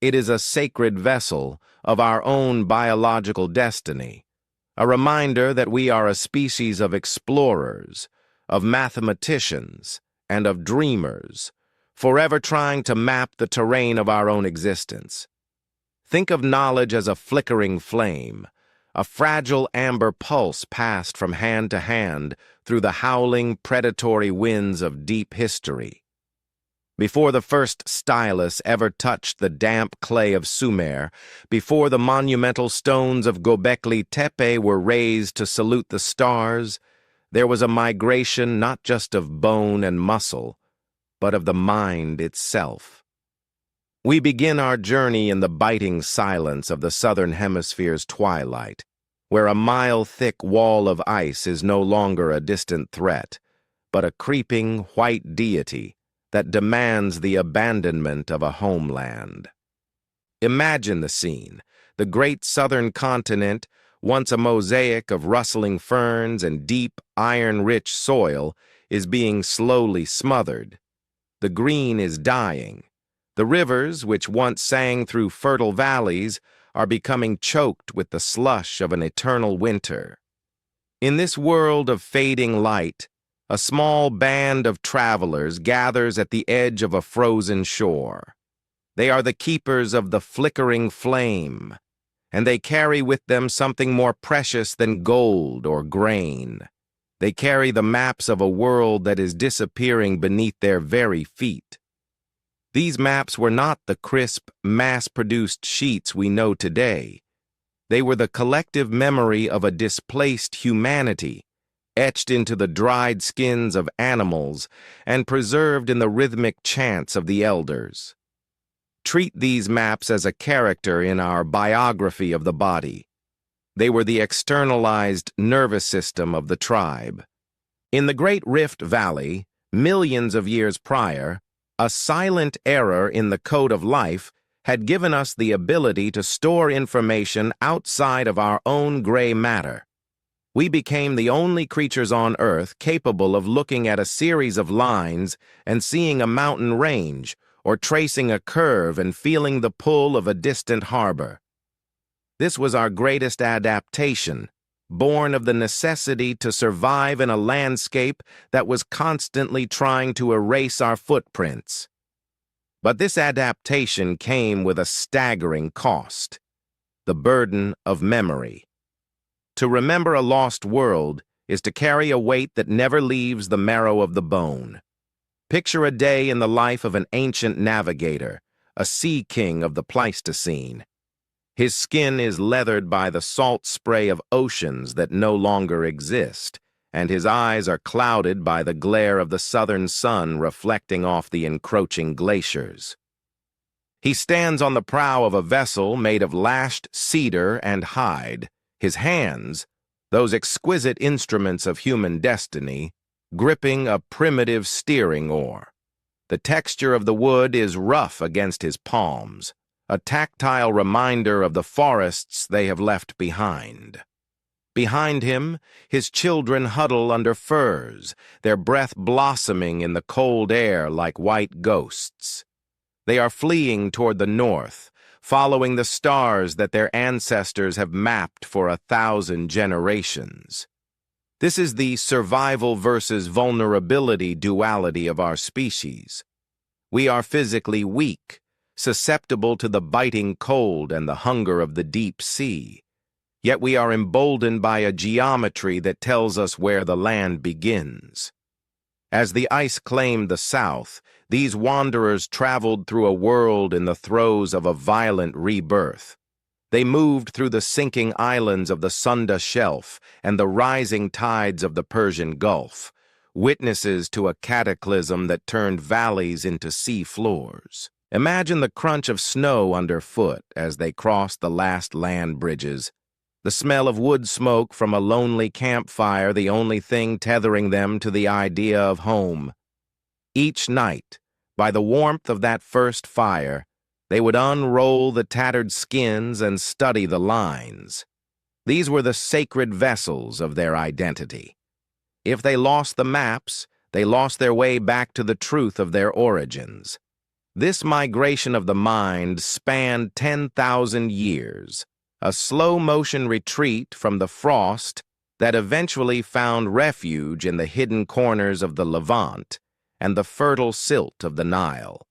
It is a sacred vessel of our own biological destiny, a reminder that we are a species of explorers, of mathematicians, and of dreamers, forever trying to map the terrain of our own existence. Think of knowledge as a flickering flame, a fragile amber pulse passed from hand to hand through the howling, predatory winds of deep history. Before the first stylus ever touched the damp clay of Sumer, before the monumental stones of Göbekli Tepe were raised to salute the stars, there was a migration not just of bone and muscle, but of the mind itself. We begin our journey in the biting silence of the southern hemisphere's twilight, where a mile-thick wall of ice is no longer a distant threat, but a creeping white deity that demands the abandonment of a homeland. Imagine the scene. The great southern continent, once a mosaic of rustling ferns and deep, iron-rich soil, is being slowly smothered. The green is dying. The rivers, which once sang through fertile valleys, are becoming choked with the slush of an eternal winter. In this world of fading light, a small band of travelers gathers at the edge of a frozen shore. They are the keepers of the flickering flame, and they carry with them something more precious than gold or grain. They carry the maps of a world that is disappearing beneath their very feet. These maps were not the crisp, mass-produced sheets we know today. They were the collective memory of a displaced humanity, etched into the dried skins of animals and preserved in the rhythmic chants of the elders. Treat these maps as a character in our biography of the body. They were the externalized nervous system of the tribe. In the Great Rift Valley, millions of years prior, a silent error in the code of life had given us the ability to store information outside of our own gray matter. We became the only creatures on Earth capable of looking at a series of lines and seeing a mountain range, or tracing a curve and feeling the pull of a distant harbor. This was our greatest adaptation, born of the necessity to survive in a landscape that was constantly trying to erase our footprints. But this adaptation came with a staggering cost: the burden of memory. To remember a lost world is to carry a weight that never leaves the marrow of the bone. Picture a day in the life of an ancient navigator, a sea king of the Pleistocene. His skin is leathered by the salt spray of oceans that no longer exist, and his eyes are clouded by the glare of the southern sun reflecting off the encroaching glaciers. He stands on the prow of a vessel made of lashed cedar and hide. His hands, those exquisite instruments of human destiny, gripping a primitive steering oar. The texture of the wood is rough against his palms, a tactile reminder of the forests they have left behind. Behind him, his children huddle under firs, their breath blossoming in the cold air like white ghosts. They are fleeing toward the north, following the stars that their ancestors have mapped for 1,000 generations. This is the survival versus vulnerability duality of our species. We are physically weak, susceptible to the biting cold and the hunger of the deep sea. Yet we are emboldened by a geometry that tells us where the land begins. As the ice claimed the south, these wanderers traveled through a world in the throes of a violent rebirth. They moved through the sinking islands of the Sunda Shelf and the rising tides of the Persian Gulf, witnesses to a cataclysm that turned valleys into sea floors. Imagine the crunch of snow underfoot as they crossed the last land bridges, the smell of wood smoke from a lonely campfire the only thing tethering them to the idea of home. Each night, by the warmth of that first fire, they would unroll the tattered skins and study the lines. These were the sacred vessels of their identity. If they lost the maps, they lost their way back to the truth of their origins. This migration of the mind spanned 10,000 years, a slow-motion retreat from the frost that eventually found refuge in the hidden corners of the Levant and the fertile silt of the Nile.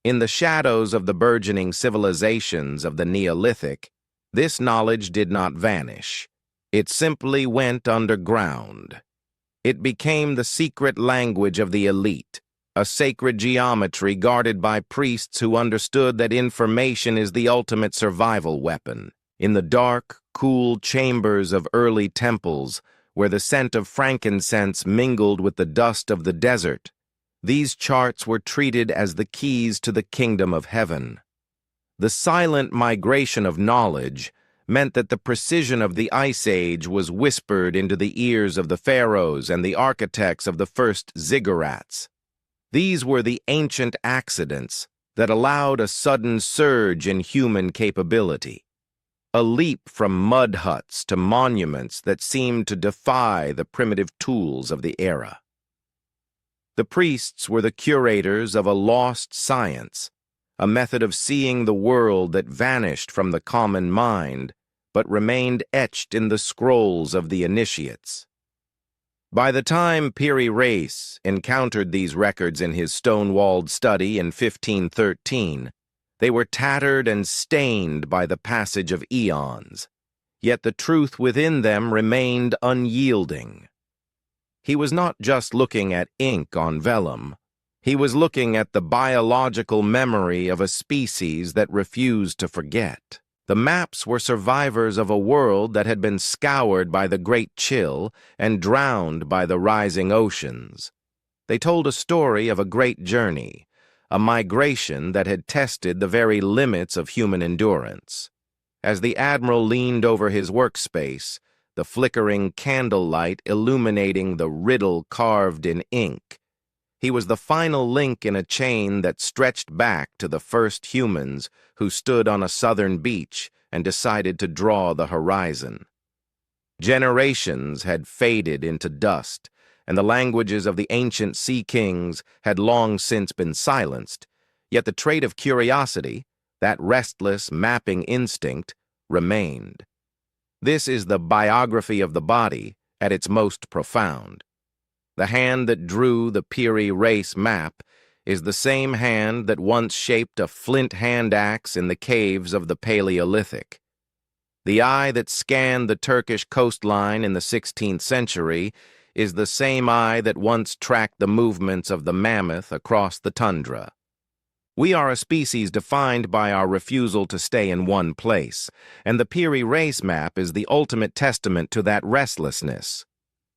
In the shadows of the burgeoning civilizations of the Neolithic, this knowledge did not vanish. It simply went underground. It became the secret language of the elite, a sacred geometry guarded by priests who understood that information is the ultimate survival weapon. In the dark, cool chambers of early temples, where the scent of frankincense mingled with the dust of the desert, these charts were treated as the keys to the kingdom of heaven. The silent migration of knowledge meant that the precision of the Ice Age was whispered into the ears of the pharaohs and the architects of the first ziggurats. These were the ancient accidents that allowed a sudden surge in human capability, a leap from mud huts to monuments that seemed to defy the primitive tools of the era. The priests were the curators of a lost science, a method of seeing the world that vanished from the common mind, but remained etched in the scrolls of the initiates. By the time Piri Reis encountered these records in his stone-walled study in 1513, they were tattered and stained by the passage of eons, yet the truth within them remained unyielding. He was not just looking at ink on vellum. He was looking at the biological memory of a species that refused to forget. The maps were survivors of a world that had been scoured by the Great Chill and drowned by the rising oceans. They told a story of a great journey, a migration that had tested the very limits of human endurance. As the Admiral leaned over his workspace, the flickering candlelight illuminating the riddle carved in ink, he was the final link in a chain that stretched back to the first humans who stood on a southern beach and decided to draw the horizon. Generations had faded into dust, and the languages of the ancient sea kings had long since been silenced, yet the trait of curiosity, that restless, mapping instinct, remained. This is the biography of the body at its most profound. The hand that drew the Piri Reis map is the same hand that once shaped a flint hand axe in the caves of the Paleolithic. The eye that scanned the Turkish coastline in the 16th century is the same eye that once tracked the movements of the mammoth across the tundra. We are a species defined by our refusal to stay in one place, and the Piri Reis map is the ultimate testament to that restlessness.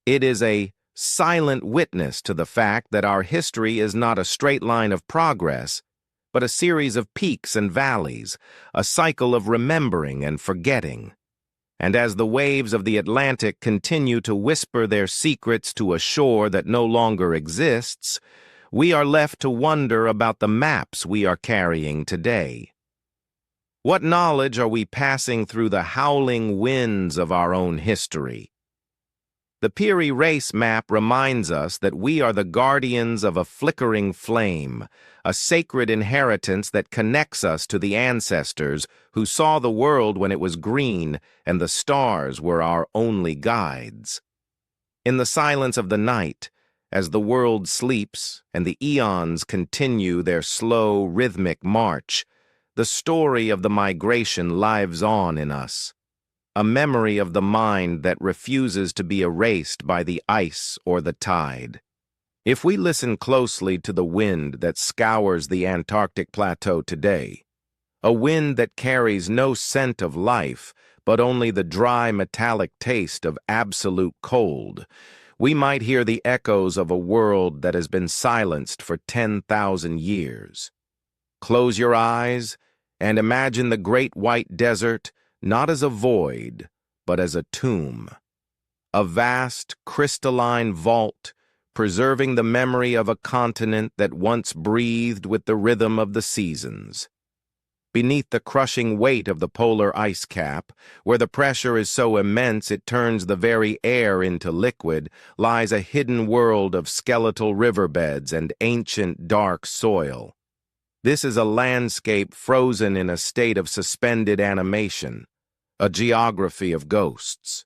It is a silent witness to the fact that our history is not a straight line of progress, but a series of peaks and valleys, a cycle of remembering and forgetting. And as the waves of the Atlantic continue to whisper their secrets to a shore that no longer exists, we are left to wonder about the maps we are carrying today. What knowledge are we passing through the howling winds of our own history? The Piri Reis map reminds us that we are the guardians of a flickering flame, a sacred inheritance that connects us to the ancestors who saw the world when it was green and the stars were our only guides. In the silence of the night, as the world sleeps and the eons continue their slow, rhythmic march, the story of the migration lives on in us. A memory of the mind that refuses to be erased by the ice or the tide. If we listen closely to the wind that scours the Antarctic plateau today, a wind that carries no scent of life, but only the dry metallic taste of absolute cold, we might hear the echoes of a world that has been silenced for 10,000 years. Close your eyes and imagine the great white desert not as a void, but as a tomb. A vast, crystalline vault, preserving the memory of a continent that once breathed with the rhythm of the seasons. Beneath the crushing weight of the polar ice cap, where the pressure is so immense it turns the very air into liquid, lies a hidden world of skeletal riverbeds and ancient dark soil. This is a landscape frozen in a state of suspended animation, a geography of ghosts.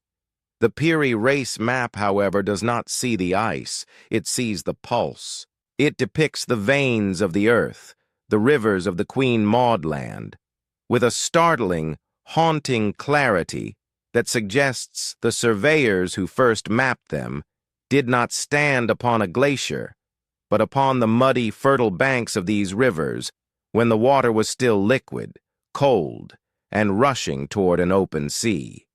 The Piri Reis map, however, does not see the ice, it sees the pulse. It depicts the veins of the earth, the rivers of the Queen Maud land, with a startling, haunting clarity that suggests the surveyors who first mapped them did not stand upon a glacier, but upon the muddy, fertile banks of these rivers when the water was still liquid, cold, and rushing toward an open sea.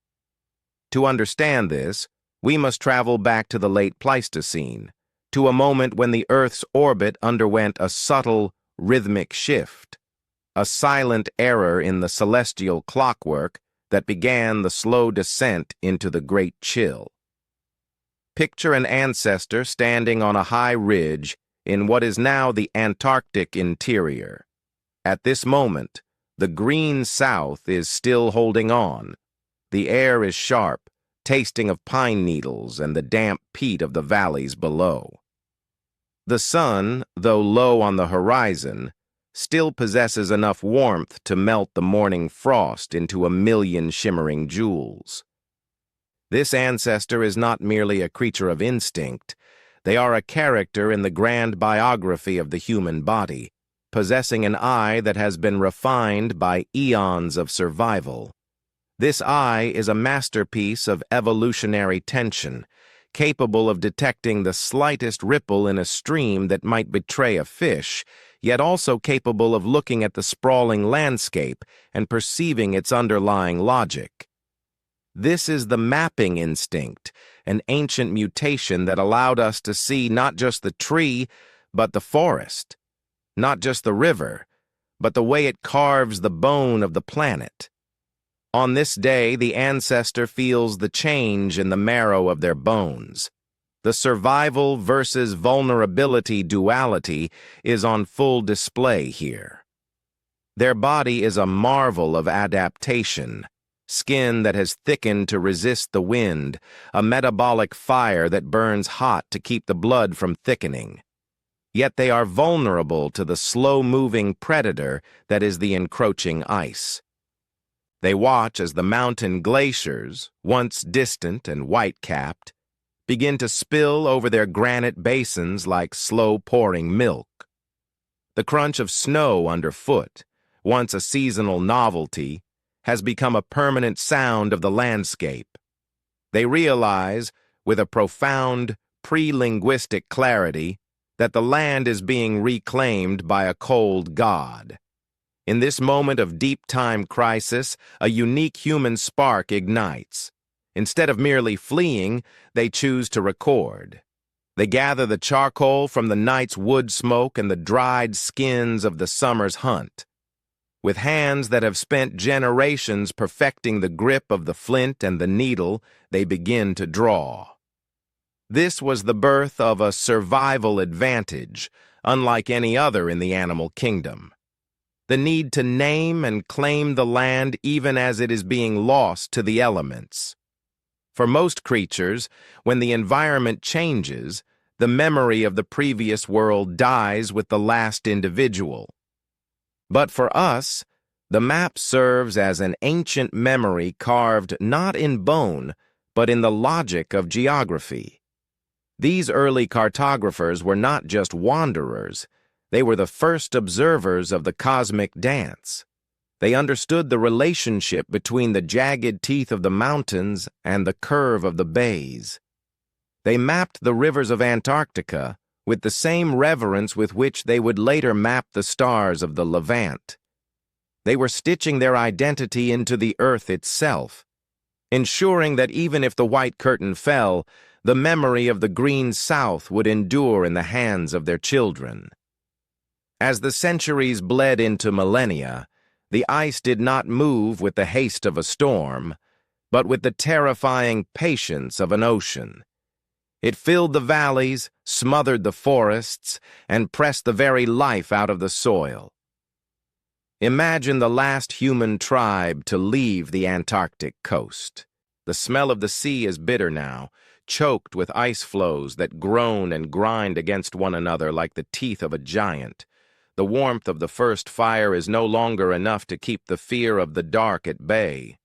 To understand this, we must travel back to the late Pleistocene, to a moment when the Earth's orbit underwent a subtle, rhythmic shift, a silent error in the celestial clockwork that began the slow descent into the Great Chill. Picture an ancestor standing on a high ridge in what is now the Antarctic interior. At this moment, the green south is still holding on. The air is sharp, tasting of pine needles and the damp peat of the valleys below. The sun, though low on the horizon, still possesses enough warmth to melt the morning frost into a million shimmering jewels. This ancestor is not merely a creature of instinct. They are a character in the grand biography of the human body, possessing an eye that has been refined by eons of survival. This eye is a masterpiece of evolutionary tension, capable of detecting the slightest ripple in a stream that might betray a fish, yet also capable of looking at the sprawling landscape and perceiving its underlying logic. This is the mapping instinct, an ancient mutation that allowed us to see not just the tree, but the forest, not just the river, but the way it carves the bone of the planet. On this day, the ancestor feels the change in the marrow of their bones. The survival versus vulnerability duality is on full display here. Their body is a marvel of adaptation, skin that has thickened to resist the wind, a metabolic fire that burns hot to keep the blood from thickening. Yet they are vulnerable to the slow-moving predator that is the encroaching ice. They watch as the mountain glaciers, once distant and white-capped, begin to spill over their granite basins like slow-pouring milk. The crunch of snow underfoot, once a seasonal novelty, has become a permanent sound of the landscape. They realize, with a profound, pre-linguistic clarity, that the land is being reclaimed by a cold god. In this moment of deep time crisis, a unique human spark ignites. Instead of merely fleeing, they choose to record. They gather the charcoal from the night's wood smoke and the dried skins of the summer's hunt. With hands that have spent generations perfecting the grip of the flint and the needle, they begin to draw. This was the birth of a survival advantage, unlike any other in the animal kingdom. The need to name and claim the land even as it is being lost to the elements. For most creatures, when the environment changes, the memory of the previous world dies with the last individual. But for us, the map serves as an ancient memory carved not in bone, but in the logic of geography. These early cartographers were not just wanderers, they were the first observers of the cosmic dance. They understood the relationship between the jagged teeth of the mountains and the curve of the bays. They mapped the rivers of Antarctica with the same reverence with which they would later map the stars of the Levant. They were stitching their identity into the earth itself, ensuring that even if the white curtain fell, the memory of the green South would endure in the hands of their children. As the centuries bled into millennia, the ice did not move with the haste of a storm, but with the terrifying patience of an ocean. It filled the valleys, smothered the forests, and pressed the very life out of the soil. Imagine the last human tribe to leave the Antarctic coast. The smell of the sea is bitter now, choked with ice floes that groan and grind against one another like the teeth of a giant. The warmth of the first fire is no longer enough to keep the fear of the dark at bay.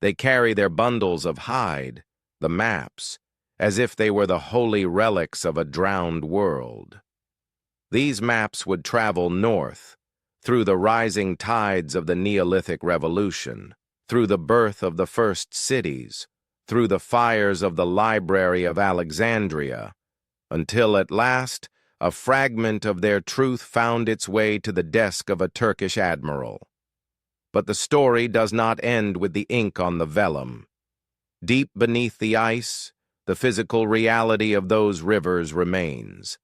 They carry their bundles of hide, the maps, as if they were the holy relics of a drowned world. These maps would travel north, through the rising tides of the Neolithic Revolution, through the birth of the first cities, through the fires of the Library of Alexandria, until at last a fragment of their truth found its way to the desk of a Turkish admiral. But the story does not end with the ink on the vellum. Deep beneath the ice, the physical reality of those rivers remains.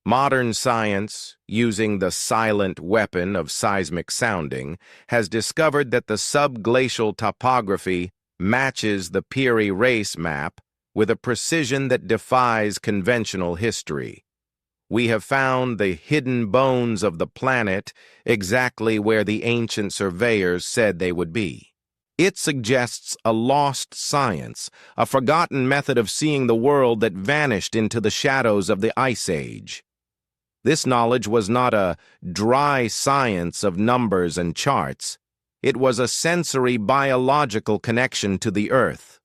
Modern science, using the silent weapon of seismic sounding, has discovered that the subglacial topography matches the Piri Reis map with a precision that defies conventional history. We have found the hidden bones of the planet exactly where the ancient surveyors said they would be. It suggests a lost science, a forgotten method of seeing the world that vanished into the shadows of the Ice Age. This knowledge was not a dry science of numbers and charts. It was a sensory biological connection to the earth.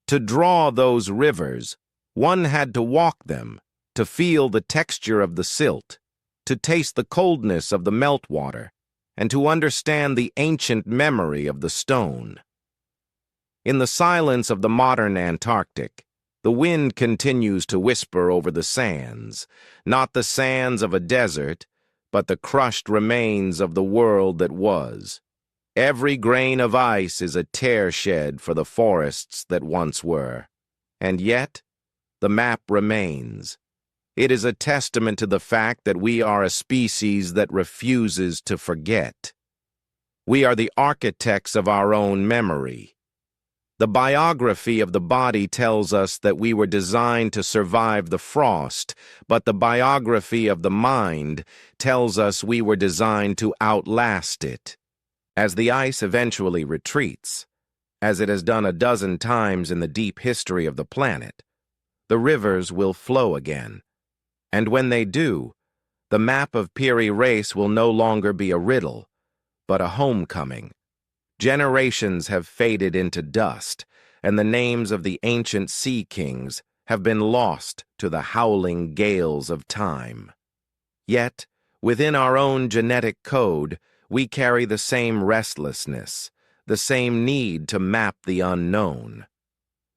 To draw those rivers, one had to walk them, to feel the texture of the silt, to taste the coldness of the meltwater, and to understand the ancient memory of the stone. In the silence of the modern Antarctic, the wind continues to whisper over the sands, not the sands of a desert, but the crushed remains of the world that was. Every grain of ice is a tear shed for the forests that once were. And yet, the map remains. It is a testament to the fact that we are a species that refuses to forget. We are the architects of our own memory. The biography of the body tells us that we were designed to survive the frost, but the biography of the mind tells us we were designed to outlast it. As the ice eventually retreats, as it has done a dozen times in the deep history of the planet, the rivers will flow again. And when they do, the map of Piri Reis will no longer be a riddle, but a homecoming. Generations have faded into dust, and the names of the ancient sea kings have been lost to the howling gales of time. Yet, within our own genetic code, we carry the same restlessness, the same need to map the unknown.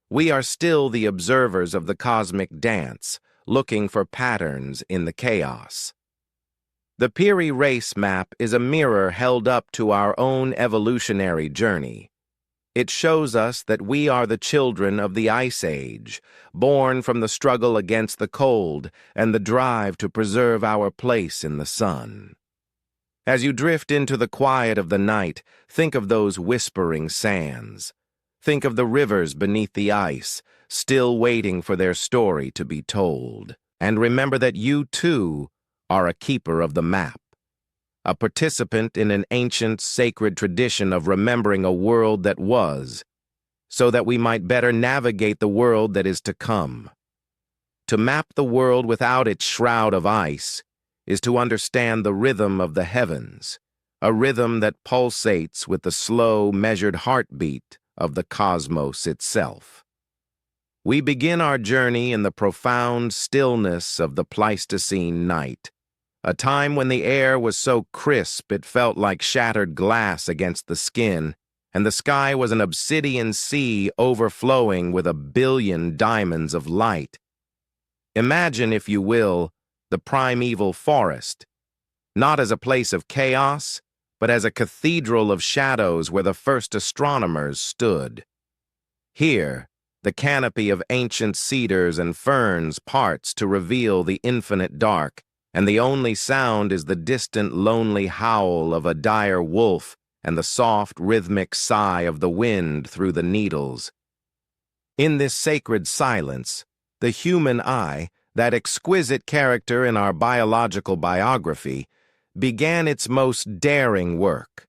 We are still the observers of the cosmic dance, looking for patterns in the chaos. The Piri Reis map is a mirror held up to our own evolutionary journey. It shows us that we are the children of the Ice Age, born from the struggle against the cold and the drive to preserve our place in the sun. As you drift into the quiet of the night, think of those whispering sands. Think of the rivers beneath the ice, still waiting for their story to be told. And remember that you, too, are a keeper of the map, a participant in an ancient, sacred tradition of remembering a world that was, so that we might better navigate the world that is to come. To map the world without its shroud of ice is to understand the rhythm of the heavens, a rhythm that pulsates with the slow, measured heartbeat of the cosmos itself. We begin our journey in the profound stillness of the Pleistocene night, a time when the air was so crisp it felt like shattered glass against the skin, and the sky was an obsidian sea overflowing with 1,000,000,000 diamonds of light. Imagine, if you will, the primeval forest, not as a place of chaos, but as a cathedral of shadows where the first astronomers stood. Here, the canopy of ancient cedars and ferns parts to reveal the infinite dark, and the only sound is the distant, lonely howl of a dire wolf and the soft, rhythmic sigh of the wind through the needles. In this sacred silence, the human eye, that exquisite character in our biological biography, began its most daring work.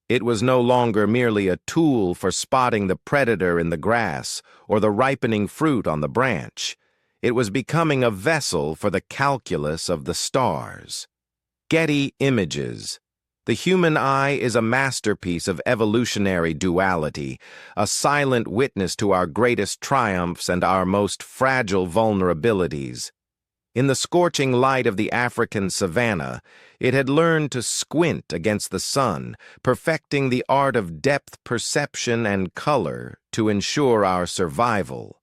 It was no longer merely a tool for spotting the predator in the grass or the ripening fruit on the branch. It was becoming a vessel for the calculus of the stars. Getty Images. The human eye is a masterpiece of evolutionary duality, a silent witness to our greatest triumphs and our most fragile vulnerabilities. In the scorching light of the African savanna, it had learned to squint against the sun, perfecting the art of depth perception and color to ensure our survival.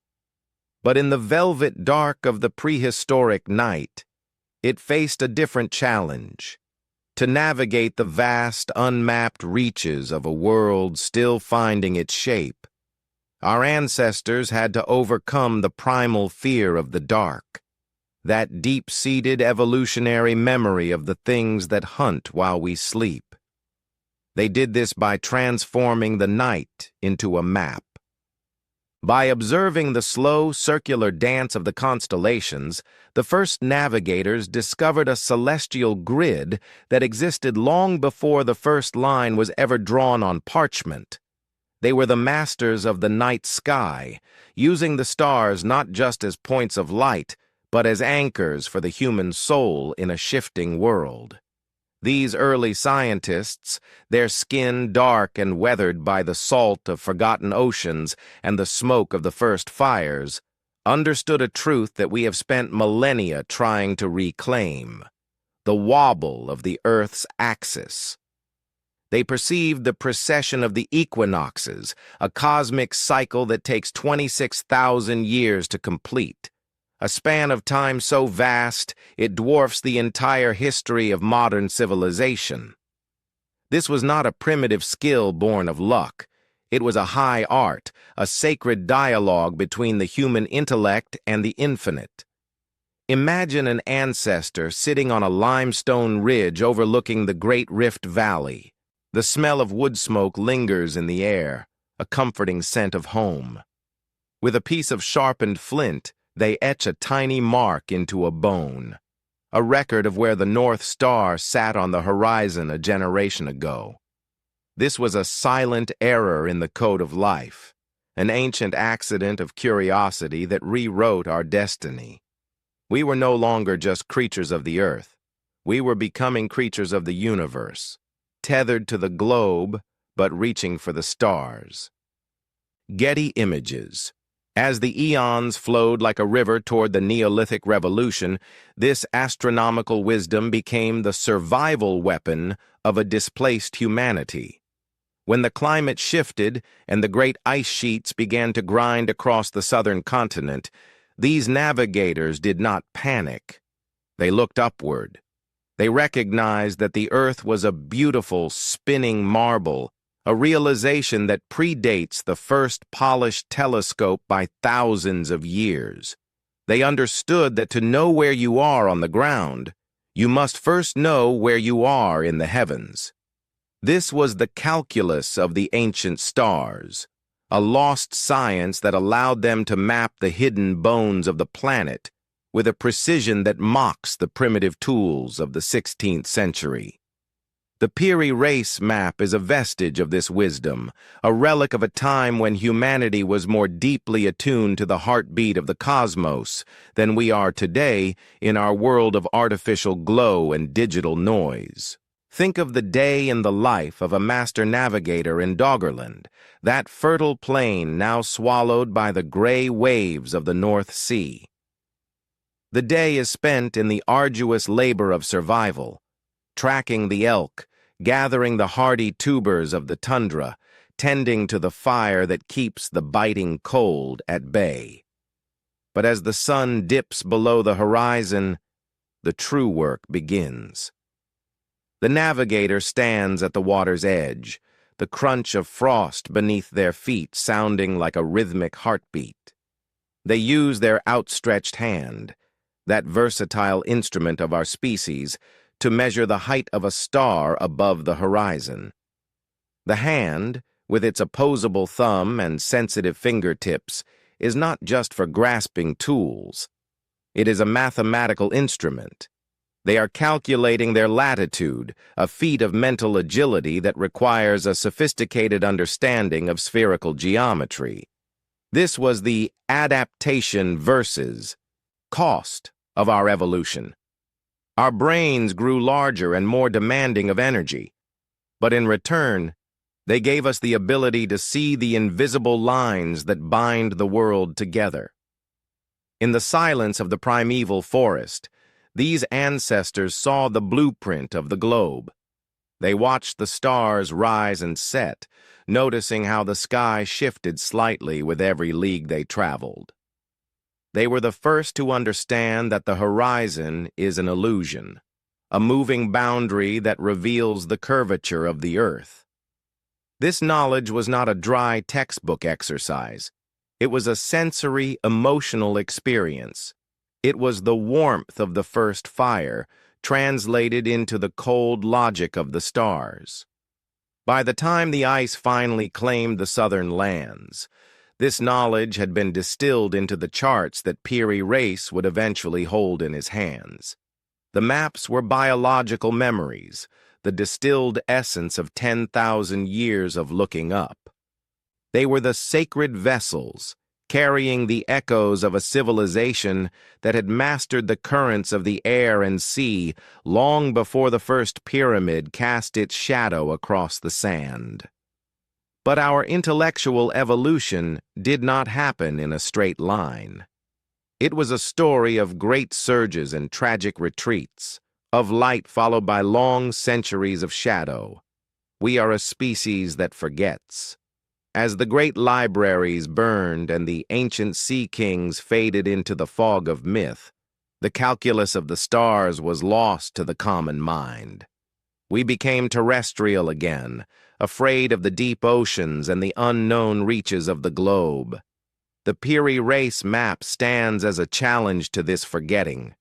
But in the velvet dark of the prehistoric night, it faced a different challenge: to navigate the vast, unmapped reaches of a world still finding its shape. Our ancestors had to overcome the primal fear of the dark, that deep-seated evolutionary memory of the things that hunt while we sleep. They did this by transforming the night into a map. By observing the slow, circular dance of the constellations, the first navigators discovered a celestial grid that existed long before the first line was ever drawn on parchment. They were the masters of the night sky, using the stars not just as points of light, but as anchors for the human soul in a shifting world. These early scientists, their skin dark and weathered by the salt of forgotten oceans and the smoke of the first fires, understood a truth that we have spent millennia trying to reclaim: the wobble of the Earth's axis. They perceived the precession of the equinoxes, a cosmic cycle that takes 26,000 years to complete, a span of time so vast it dwarfs the entire history of modern civilization. This was not a primitive skill born of luck. It was a high art, a sacred dialogue between the human intellect and the infinite. Imagine an ancestor sitting on a limestone ridge overlooking the Great Rift Valley. The smell of wood smoke lingers in the air, a comforting scent of home. With a piece of sharpened flint, they etch a tiny mark into a bone, a record of where the North Star sat on the horizon a generation ago. This was a silent error in the code of life, an ancient accident of curiosity that rewrote our destiny. We were no longer just creatures of the earth. We were becoming creatures of the universe, tethered to the globe, but reaching for the stars. Getty Images. As the eons flowed like a river toward the Neolithic Revolution, this astronomical wisdom became the survival weapon of a displaced humanity. When the climate shifted and the great ice sheets began to grind across the southern continent, these navigators did not panic. They looked upward. They recognized that the Earth was a beautiful, spinning marble, a realization that predates the first polished telescope by thousands of years. They understood that to know where you are on the ground, You must first know where you are in the heavens. This was the calculus of the ancient stars, a lost science that allowed them to map the hidden bones of the planet with a precision that mocks the primitive tools of the 16th century. The Piri Reis map is a vestige of this wisdom, a relic of a time when humanity was more deeply attuned to the heartbeat of the cosmos than we are today in our world of artificial glow and digital noise. Think of the day in the life of a master navigator in Doggerland, that fertile plain now swallowed by the gray waves of the North Sea. The day is spent in the arduous labor of survival, tracking the elk, gathering the hardy tubers of the tundra, tending to the fire that keeps the biting cold at bay. But as the sun dips below the horizon, the true work begins. The navigator stands at the water's edge, the crunch of frost beneath their feet sounding like a rhythmic heartbeat. They use their outstretched hand, that versatile instrument of our species, to measure the height of a star above the horizon. The hand, with its opposable thumb and sensitive fingertips, is not just for grasping tools. It is a mathematical instrument. They are calculating their latitude, a feat of mental agility that requires a sophisticated understanding of spherical geometry. This was the adaptation versus cost of our evolution. Our brains grew larger and more demanding of energy, but in return, they gave us the ability to see the invisible lines that bind the world together. In the silence of the primeval forest, these ancestors saw the blueprint of the globe. They watched the stars rise and set, noticing how the sky shifted slightly with every league they traveled. They were the first to understand that the horizon is an illusion, a moving boundary that reveals the curvature of the earth. This knowledge was not a dry textbook exercise. It was a sensory, emotional experience. It was the warmth of the first fire, translated into the cold logic of the stars. By the time the ice finally claimed the southern lands, this knowledge had been distilled into the charts that Piri Reis would eventually hold in his hands. The maps were biological memories, the distilled essence of 10,000 years of looking up. They were the sacred vessels, carrying the echoes of a civilization that had mastered the currents of the air and sea long before the first pyramid cast its shadow across the sand. But our intellectual evolution did not happen in a straight line. It was a story of great surges and tragic retreats, of light followed by long centuries of shadow. We are a species that forgets. As the great libraries burned and the ancient sea kings faded into the fog of myth, the calculus of the stars was lost to the common mind. We became terrestrial again, afraid of the deep oceans and the unknown reaches of the globe. The Piri Reis map stands as a challenge to this forgetting.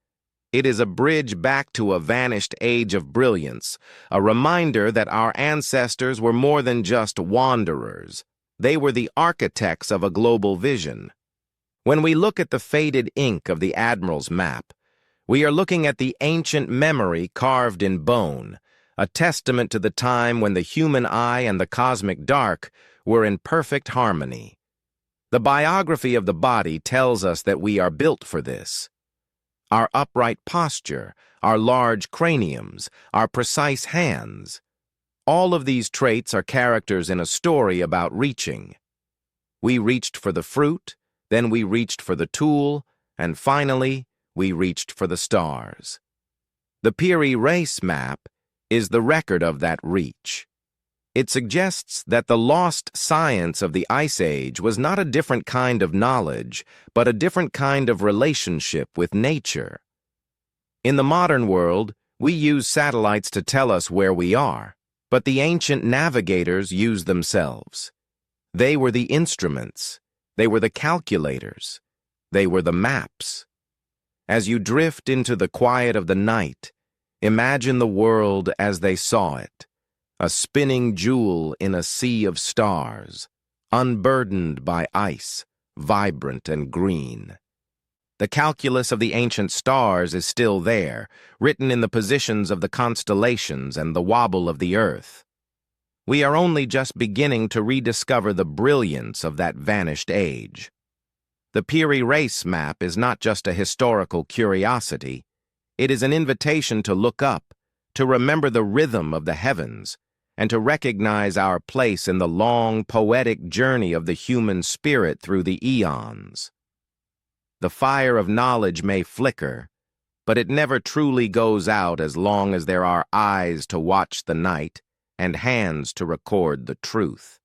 It is a bridge back to a vanished age of brilliance, a reminder that our ancestors were more than just wanderers. They were the architects of a global vision. When we look at the faded ink of the Admiral's map, we are looking at the ancient memory carved in bone, a testament to the time when the human eye and the cosmic dark were in perfect harmony. The biography of the body tells us that we are built for this. Our upright posture, our large craniums, our precise hands. All of these traits are characters in a story about reaching. We reached for the fruit, then we reached for the tool, and finally, we reached for the stars. The Piri Reis map is the record of that reach. It suggests that the lost science of the Ice Age was not a different kind of knowledge, but a different kind of relationship with nature. In the modern world, we use satellites to tell us where we are, but the ancient navigators used themselves. They were the instruments. They were the calculators. They were the maps. As you drift into the quiet of the night, Imagine the world as they saw it, a spinning jewel in a sea of stars, unburdened by ice, vibrant and green. The calculus of the ancient stars is still there, written in the positions of the constellations and the wobble of the earth. We are only just beginning to rediscover the brilliance of that vanished age. The Piri Reis map is not just a historical curiosity. It is an invitation to look up, to remember the rhythm of the heavens, and to recognize our place in the long, poetic journey of the human spirit through the eons. The fire of knowledge may flicker, but it never truly goes out as long as there are eyes to watch the night and hands to record the truth.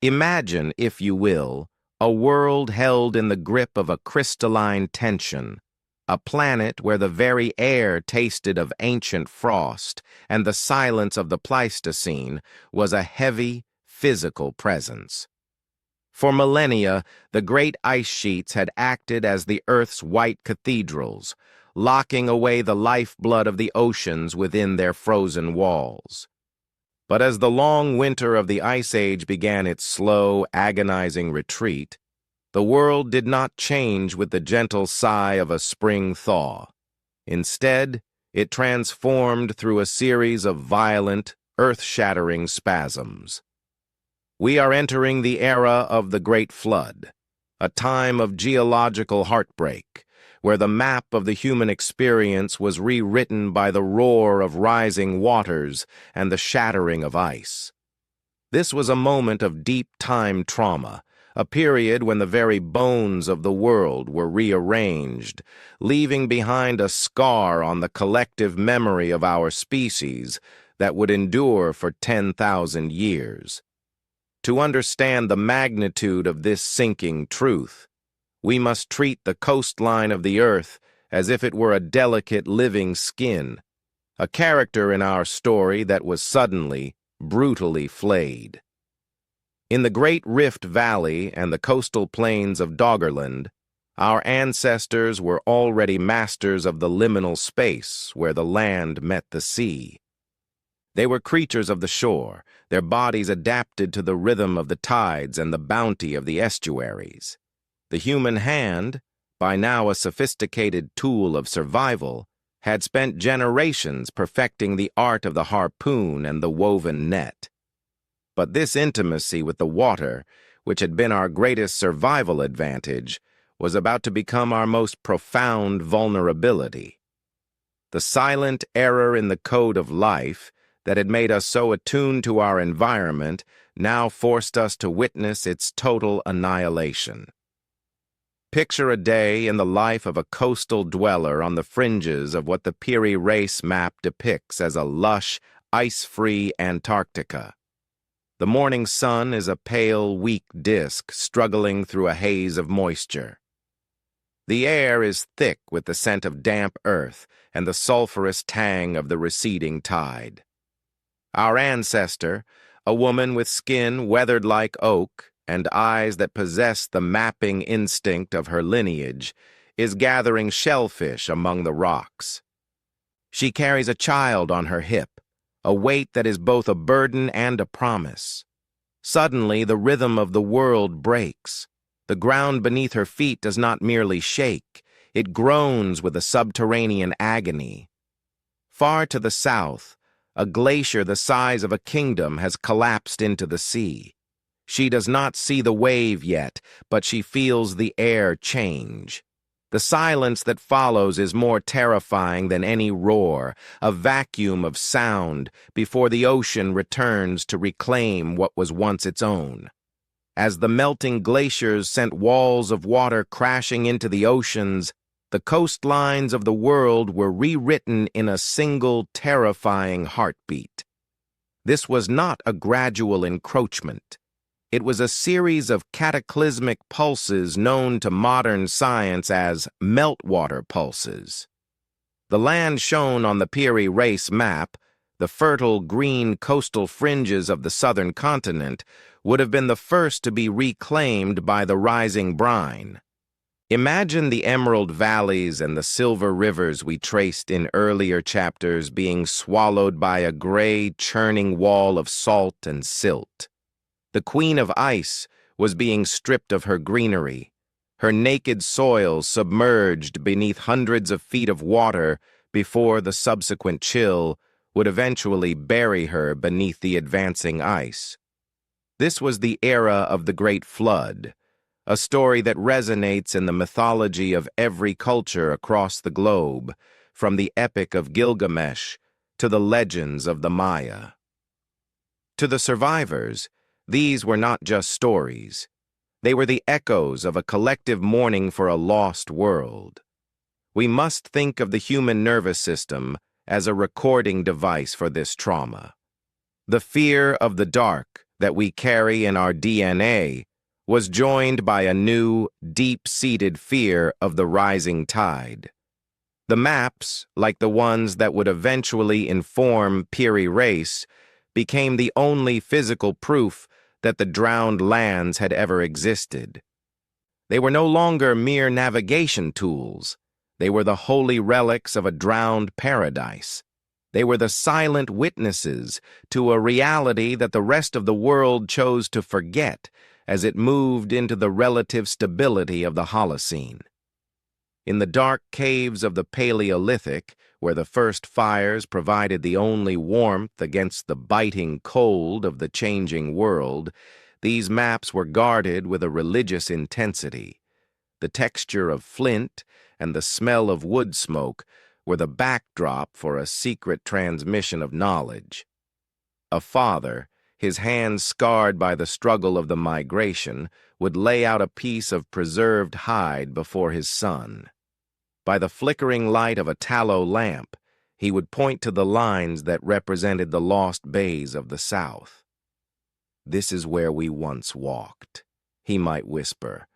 Imagine, if you will, a world held in the grip of a crystalline tension, a planet where the very air tasted of ancient frost and the silence of the Pleistocene was a heavy, physical presence. For millennia, the great ice sheets had acted as the Earth's white cathedrals, locking away the lifeblood of the oceans within their frozen walls. But as the long winter of the Ice Age began its slow, agonizing retreat, the world did not change with the gentle sigh of a spring thaw. Instead, it transformed through a series of violent, earth-shattering spasms. We are entering the era of the Great Flood, a time of geological heartbreak, where the map of the human experience was rewritten by the roar of rising waters and the shattering of ice. This was a moment of deep time trauma, a period when the very bones of the world were rearranged, leaving behind a scar on the collective memory of our species that would endure for 10,000 years. To understand the magnitude of this sinking truth, we must treat the coastline of the earth as if it were a delicate living skin, a character in our story that was suddenly, brutally flayed. In the Great Rift Valley and the coastal plains of Doggerland, our ancestors were already masters of the liminal space where the land met the sea. They were creatures of the shore, their bodies adapted to the rhythm of the tides and the bounty of the estuaries. The human hand, by now a sophisticated tool of survival, had spent generations perfecting the art of the harpoon and the woven net. But this intimacy with the water, which had been our greatest survival advantage, was about to become our most profound vulnerability. The silent error in the code of life that had made us so attuned to our environment now forced us to witness its total annihilation. Picture a day in the life of a coastal dweller on the fringes of what the Piri Reis map depicts as a lush, ice-free Antarctica. The morning sun is a pale, weak disk struggling through a haze of moisture. The air is thick with the scent of damp earth and the sulphurous tang of the receding tide. Our ancestor, a woman with skin weathered like oak and eyes that possess the mapping instinct of her lineage, is gathering shellfish among the rocks. She carries a child on her hip, a weight that is both a burden and a promise. Suddenly, the rhythm of the world breaks. The ground beneath her feet does not merely shake, it groans with a subterranean agony. Far to the south, a glacier the size of a kingdom has collapsed into the sea. She does not see the wave yet, but she feels the air change. The silence that follows is more terrifying than any roar, a vacuum of sound before the ocean returns to reclaim what was once its own. As the melting glaciers sent walls of water crashing into the oceans, the coastlines of the world were rewritten in a single terrifying heartbeat. This was not a gradual encroachment. It was a series of cataclysmic pulses known to modern science as meltwater pulses. The land shown on the Piri Reis map, the fertile green coastal fringes of the southern continent, would have been the first to be reclaimed by the rising brine. Imagine the emerald valleys and the silver rivers we traced in earlier chapters being swallowed by a gray, churning wall of salt and silt. The Queen of Ice was being stripped of her greenery, her naked soil submerged beneath hundreds of feet of water before the subsequent chill would eventually bury her beneath the advancing ice. This was the era of the Great Flood, a story that resonates in the mythology of every culture across the globe, from the Epic of Gilgamesh to the legends of the Maya. To the survivors, these were not just stories. They were the echoes of a collective mourning for a lost world. We must think of the human nervous system as a recording device for this trauma. The fear of the dark that we carry in our DNA was joined by a new, deep-seated fear of the rising tide. The maps, like the ones that would eventually inform Piri Reis, became the only physical proof that the drowned lands had ever existed. They were no longer mere navigation tools. They were the holy relics of a drowned paradise. They were the silent witnesses to a reality that the rest of the world chose to forget as it moved into the relative stability of the Holocene. In the dark caves of the Paleolithic, where the first fires provided the only warmth against the biting cold of the changing world, these maps were guarded with a religious intensity. The texture of flint and the smell of wood smoke were the backdrop for a secret transmission of knowledge. A father, his hands scarred by the struggle of the migration, would lay out a piece of preserved hide before his son. By the flickering light of a tallow lamp, he would point to the lines that represented the lost bays of the South. "This is where we once walked," he might whisper,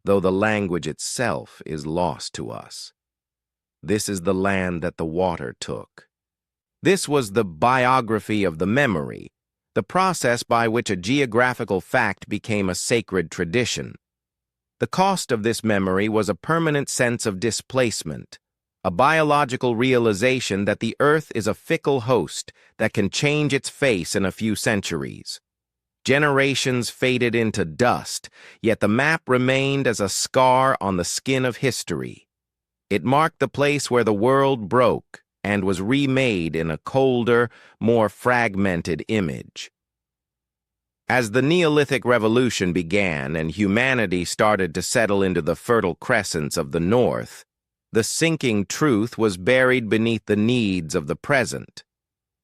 though the language itself is lost to us. "This is the land that the water took." This was the biography of the memory, the process by which a geographical fact became a sacred tradition. The cost of this memory was a permanent sense of displacement, a biological realization that the Earth is a fickle host that can change its face in a few centuries. Generations faded into dust, yet the map remained as a scar on the skin of history. It marked the place where the world broke and was remade in a colder, more fragmented image. As the Neolithic Revolution began and humanity started to settle into the fertile crescents of the North, the sinking truth was buried beneath the needs of the present.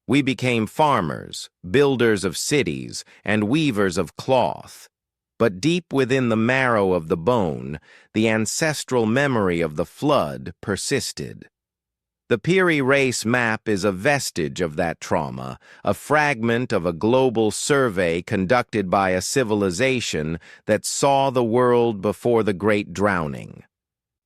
We became farmers, builders of cities, and weavers of cloth. But deep within the marrow of the bone, the ancestral memory of the flood persisted. The Piri Reis map is a vestige of that trauma, a fragment of a global survey conducted by a civilization that saw the world before the Great Drowning.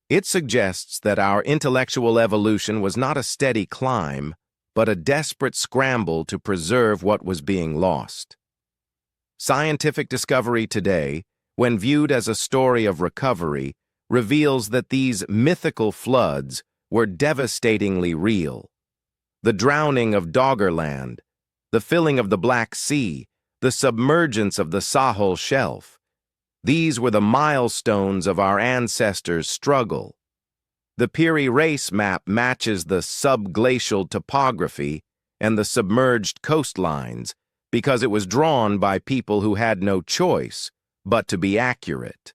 It suggests that our intellectual evolution was not a steady climb, but a desperate scramble to preserve what was being lost. Scientific discovery today, when viewed as a story of recovery, reveals that these mythical floods were devastatingly real. The drowning of Doggerland, the filling of the Black Sea, the submergence of the Sahel Shelf. These were the milestones of our ancestors' struggle. The Piri Reis map matches the subglacial topography and the submerged coastlines because it was drawn by people who had no choice but to be accurate.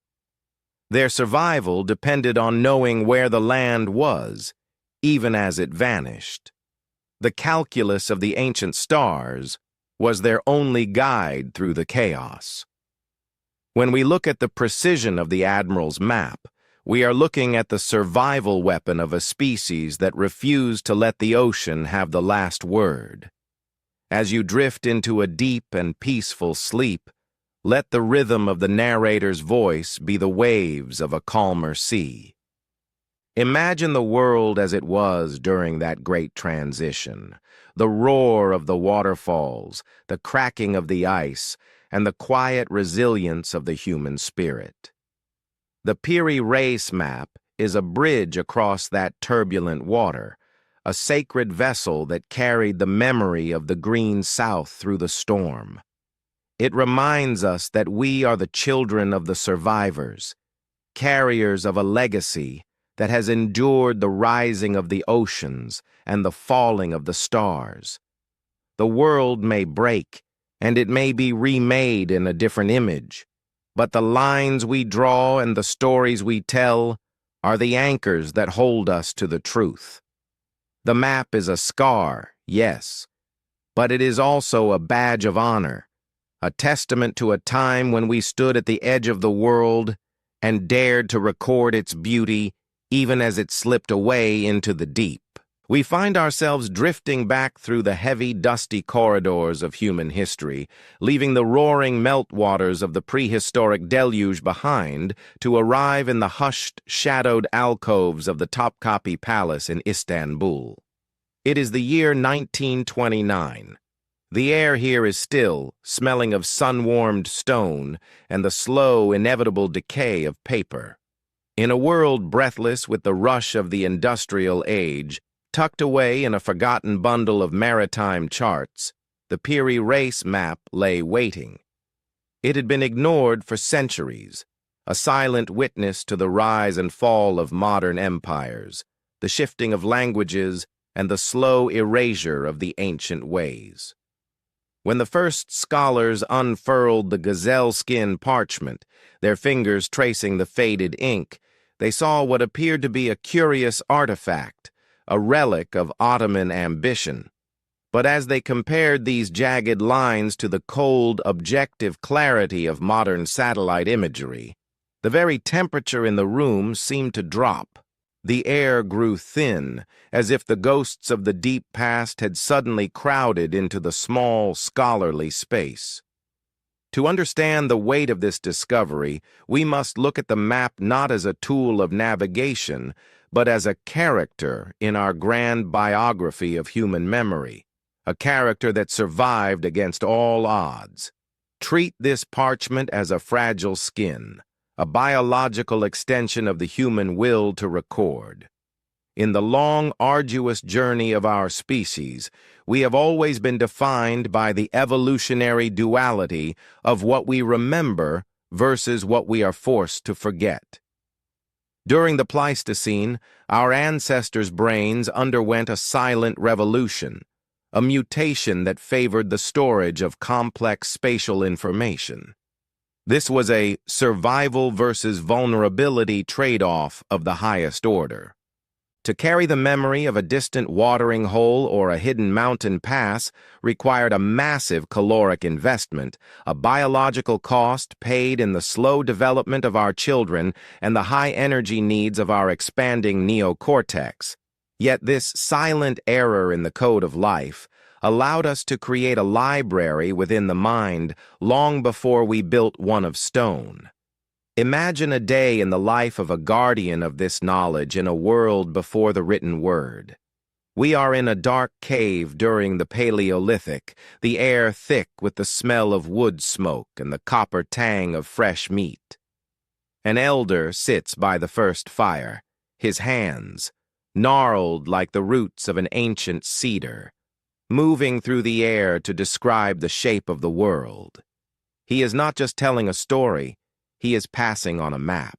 Their survival depended on knowing where the land was, even as it vanished. The calculus of the ancient stars was their only guide through the chaos. When we look at the precision of the Admiral's map, we are looking at the survival weapon of a species that refused to let the ocean have the last word. As you drift into a deep and peaceful sleep, let the rhythm of the narrator's voice be the waves of a calmer sea. Imagine the world as it was during that great transition, the roar of the waterfalls, the cracking of the ice, and the quiet resilience of the human spirit. The Piri Reis map is a bridge across that turbulent water, a sacred vessel that carried the memory of the Green South through the storm. It reminds us that we are the children of the survivors, carriers of a legacy that has endured the rising of the oceans and the falling of the stars. The world may break, and it may be remade in a different image, but the lines we draw and the stories we tell are the anchors that hold us to the truth. The map is a scar, yes, but it is also a badge of honor, a testament to a time when we stood at the edge of the world and dared to record its beauty even as it slipped away into the deep. We find ourselves drifting back through the heavy, dusty corridors of human history, leaving the roaring meltwaters of the prehistoric deluge behind to arrive in the hushed, shadowed alcoves of the Topkapi Palace in Istanbul. It is the year 1929. The air here is still, smelling of sun-warmed stone and the slow, inevitable decay of paper. In a world breathless with the rush of the industrial age, tucked away in a forgotten bundle of maritime charts, the Piri Reis map lay waiting. It had been ignored for centuries, a silent witness to the rise and fall of modern empires, the shifting of languages, and the slow erasure of the ancient ways. When the first scholars unfurled the gazelle-skin parchment, their fingers tracing the faded ink, they saw what appeared to be a curious artifact, a relic of Ottoman ambition. But as they compared these jagged lines to the cold, objective clarity of modern satellite imagery, the very temperature in the room seemed to drop. The air grew thin, as if the ghosts of the deep past had suddenly crowded into the small, scholarly space. To understand the weight of this discovery, we must look at the map not as a tool of navigation, but as a character in our grand biography of human memory, a character that survived against all odds. Treat this parchment as a fragile skin, a biological extension of the human will to record. In the long, arduous journey of our species, we have always been defined by the evolutionary duality of what we remember versus what we are forced to forget. During the Pleistocene, our ancestors' brains underwent a silent revolution, a mutation that favored the storage of complex spatial information. This was a survival versus vulnerability trade-off of the highest order. To carry the memory of a distant watering hole or a hidden mountain pass required a massive caloric investment, a biological cost paid in the slow development of our children and the high energy needs of our expanding neocortex. Yet this silent error in the code of life allowed us to create a library within the mind long before we built one of stone. Imagine a day in the life of a guardian of this knowledge in a world before the written word. We are in a dark cave during the Paleolithic, the air thick with the smell of wood smoke and the copper tang of fresh meat. An elder sits by the first fire, his hands, gnarled like the roots of an ancient cedar, moving through the air to describe the shape of the world. He is not just telling a story, he is passing on a map.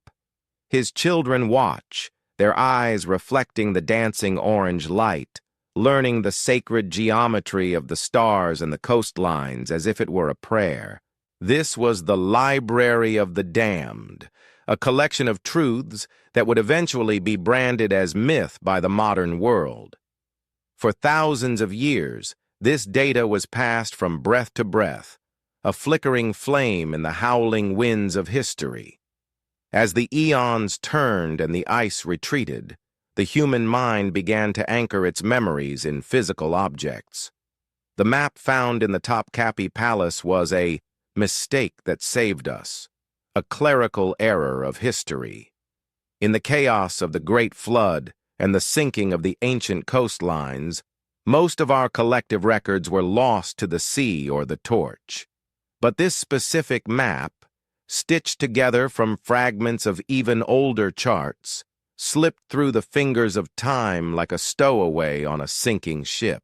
His children watch, their eyes reflecting the dancing orange light, learning the sacred geometry of the stars and the coastlines as if it were a prayer. This was the Library of the Damned, a collection of truths that would eventually be branded as myth by the modern world. For thousands of years, this data was passed from breath to breath, a flickering flame in the howling winds of history. As the eons turned and the ice retreated, the human mind began to anchor its memories in physical objects. The map found in the Topkapi Palace was a mistake that saved us, a clerical error of history. In the chaos of the Great Flood and the sinking of the ancient coastlines, most of our collective records were lost to the sea or the torch. But this specific map, stitched together from fragments of even older charts, slipped through the fingers of time like a stowaway on a sinking ship.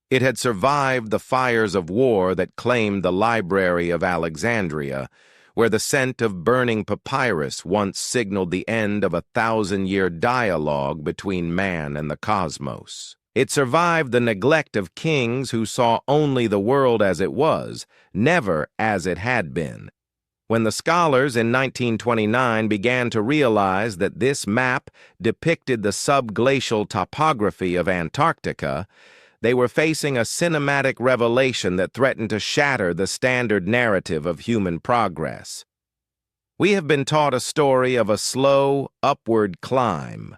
It had survived the fires of war that claimed the library of Alexandria, where the scent of burning papyrus once signaled the end of a 1,000-year dialogue between man and the cosmos. It survived the neglect of kings who saw only the world as it was, never as it had been. When the scholars in 1929 began to realize that this map depicted the subglacial topography of Antarctica, they were facing a cinematic revelation that threatened to shatter the standard narrative of human progress. We have been taught a story of a slow, upward climb,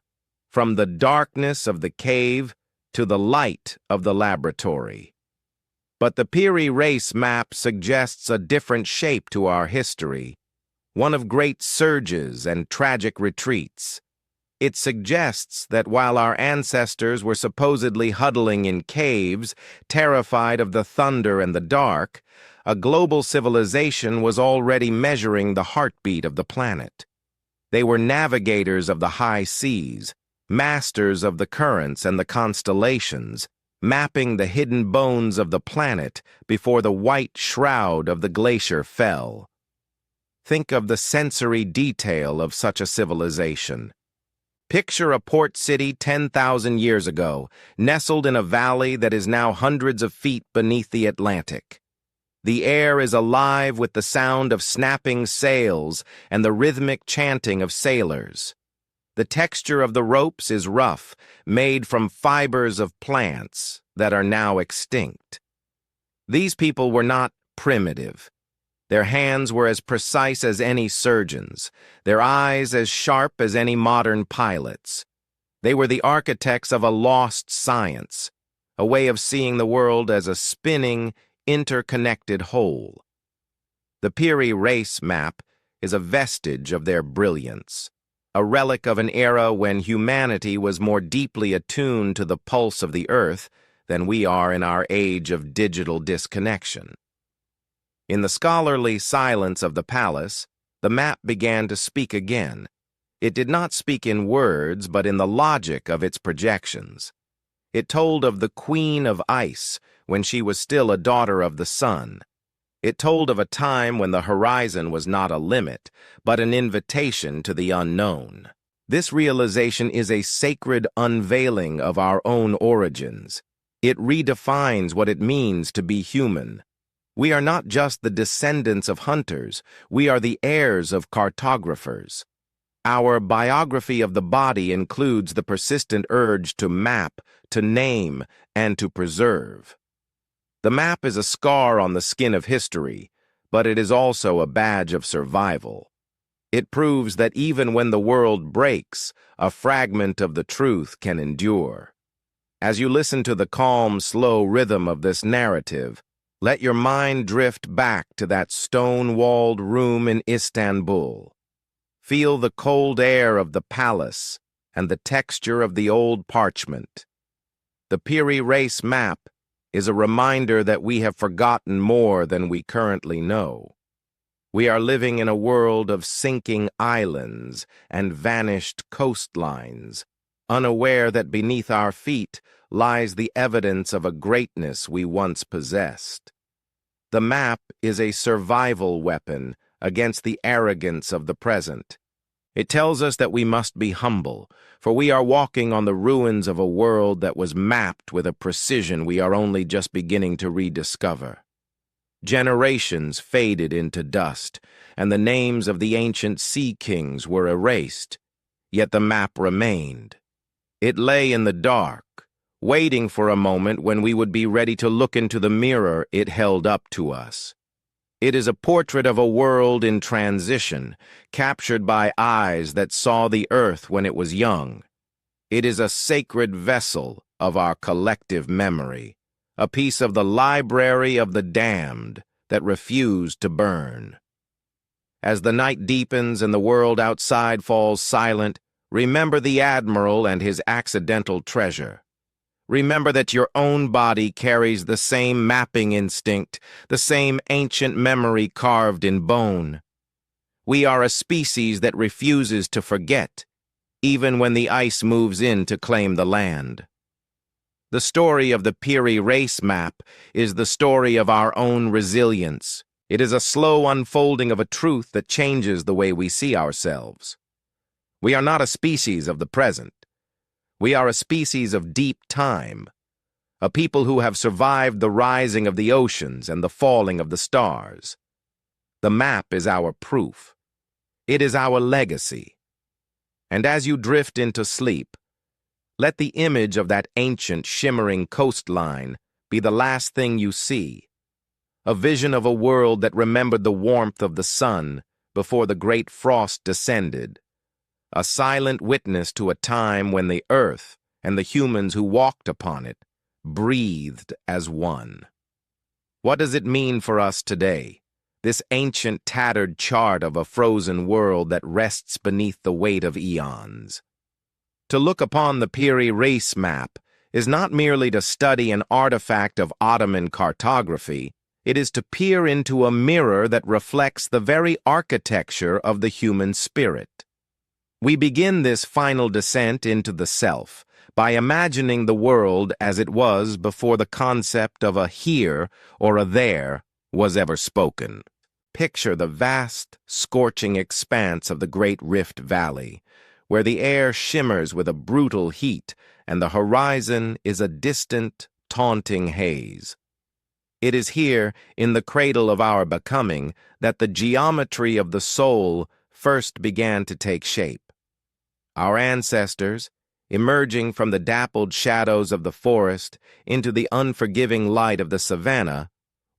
from the darkness of the cave to the light of the laboratory. But the Piri Reis map suggests a different shape to our history, one of great surges and tragic retreats. It suggests that while our ancestors were supposedly huddling in caves, terrified of the thunder and the dark, a global civilization was already measuring the heartbeat of the planet. They were navigators of the high seas, masters of the currents and the constellations, mapping the hidden bones of the planet before the white shroud of the glacier fell. Think of the sensory detail of such a civilization. Picture a port city 10,000 years ago, nestled in a valley that is now hundreds of feet beneath the Atlantic. The air is alive with the sound of snapping sails and the rhythmic chanting of sailors. The texture of the ropes is rough, made from fibers of plants that are now extinct. These people were not primitive. Their hands were as precise as any surgeon's, their eyes as sharp as any modern pilot's. They were the architects of a lost science, a way of seeing the world as a spinning, interconnected whole. The Piri Reis map is a vestige of their brilliance, a relic of an era when humanity was more deeply attuned to the pulse of the earth than we are in our age of digital disconnection. In the scholarly silence of the palace, the map began to speak again. It did not speak in words, but in the logic of its projections. It told of the Queen of Ice when she was still a daughter of the sun. It told of a time when the horizon was not a limit, but an invitation to the unknown. This realization is a sacred unveiling of our own origins. It redefines what it means to be human. We are not just the descendants of hunters, we are the heirs of cartographers. Our biography of the body includes the persistent urge to map, to name, and to preserve. The map is a scar on the skin of history, but it is also a badge of survival. It proves that even when the world breaks, a fragment of the truth can endure. As you listen to the calm, slow rhythm of this narrative, let your mind drift back to that stone-walled room in Istanbul. Feel the cold air of the palace and the texture of the old parchment. The Piri Reis map is a reminder that we have forgotten more than we currently know. We are living in a world of sinking islands and vanished coastlines, unaware that beneath our feet lies the evidence of a greatness we once possessed. The map is a survival weapon against the arrogance of the present. It tells us that we must be humble, for we are walking on the ruins of a world that was mapped with a precision we are only just beginning to rediscover. Generations faded into dust, and the names of the ancient sea kings were erased, yet the map remained. It lay in the dark, waiting for a moment when we would be ready to look into the mirror it held up to us. It is a portrait of a world in transition, captured by eyes that saw the earth when it was young. It is a sacred vessel of our collective memory, a piece of the library of the damned that refused to burn. As the night deepens and the world outside falls silent, remember the Admiral and his accidental treasure. Remember that your own body carries the same mapping instinct, the same ancient memory carved in bone. We are a species that refuses to forget, even when the ice moves in to claim the land. The story of the Piri Reis map is the story of our own resilience. It is a slow unfolding of a truth that changes the way we see ourselves. We are not a species of the present. We are a species of deep time, a people who have survived the rising of the oceans and the falling of the stars. The map is our proof. It is our legacy. And as you drift into sleep, let the image of that ancient, shimmering coastline be the last thing you see, a vision of a world that remembered the warmth of the sun before the great frost descended, a silent witness to a time when the earth and the humans who walked upon it breathed as one. What does it mean for us today, this ancient tattered chart of a frozen world that rests beneath the weight of eons? To look upon the Piri Reis map is not merely to study an artifact of Ottoman cartography, it is to peer into a mirror that reflects the very architecture of the human spirit. We begin this final descent into the self by imagining the world as it was before the concept of a here or a there was ever spoken. Picture the vast, scorching expanse of the Great Rift Valley, where the air shimmers with a brutal heat and the horizon is a distant, taunting haze. It is here, in the cradle of our becoming, that the geometry of the soul first began to take shape. Our ancestors, emerging from the dappled shadows of the forest into the unforgiving light of the savanna,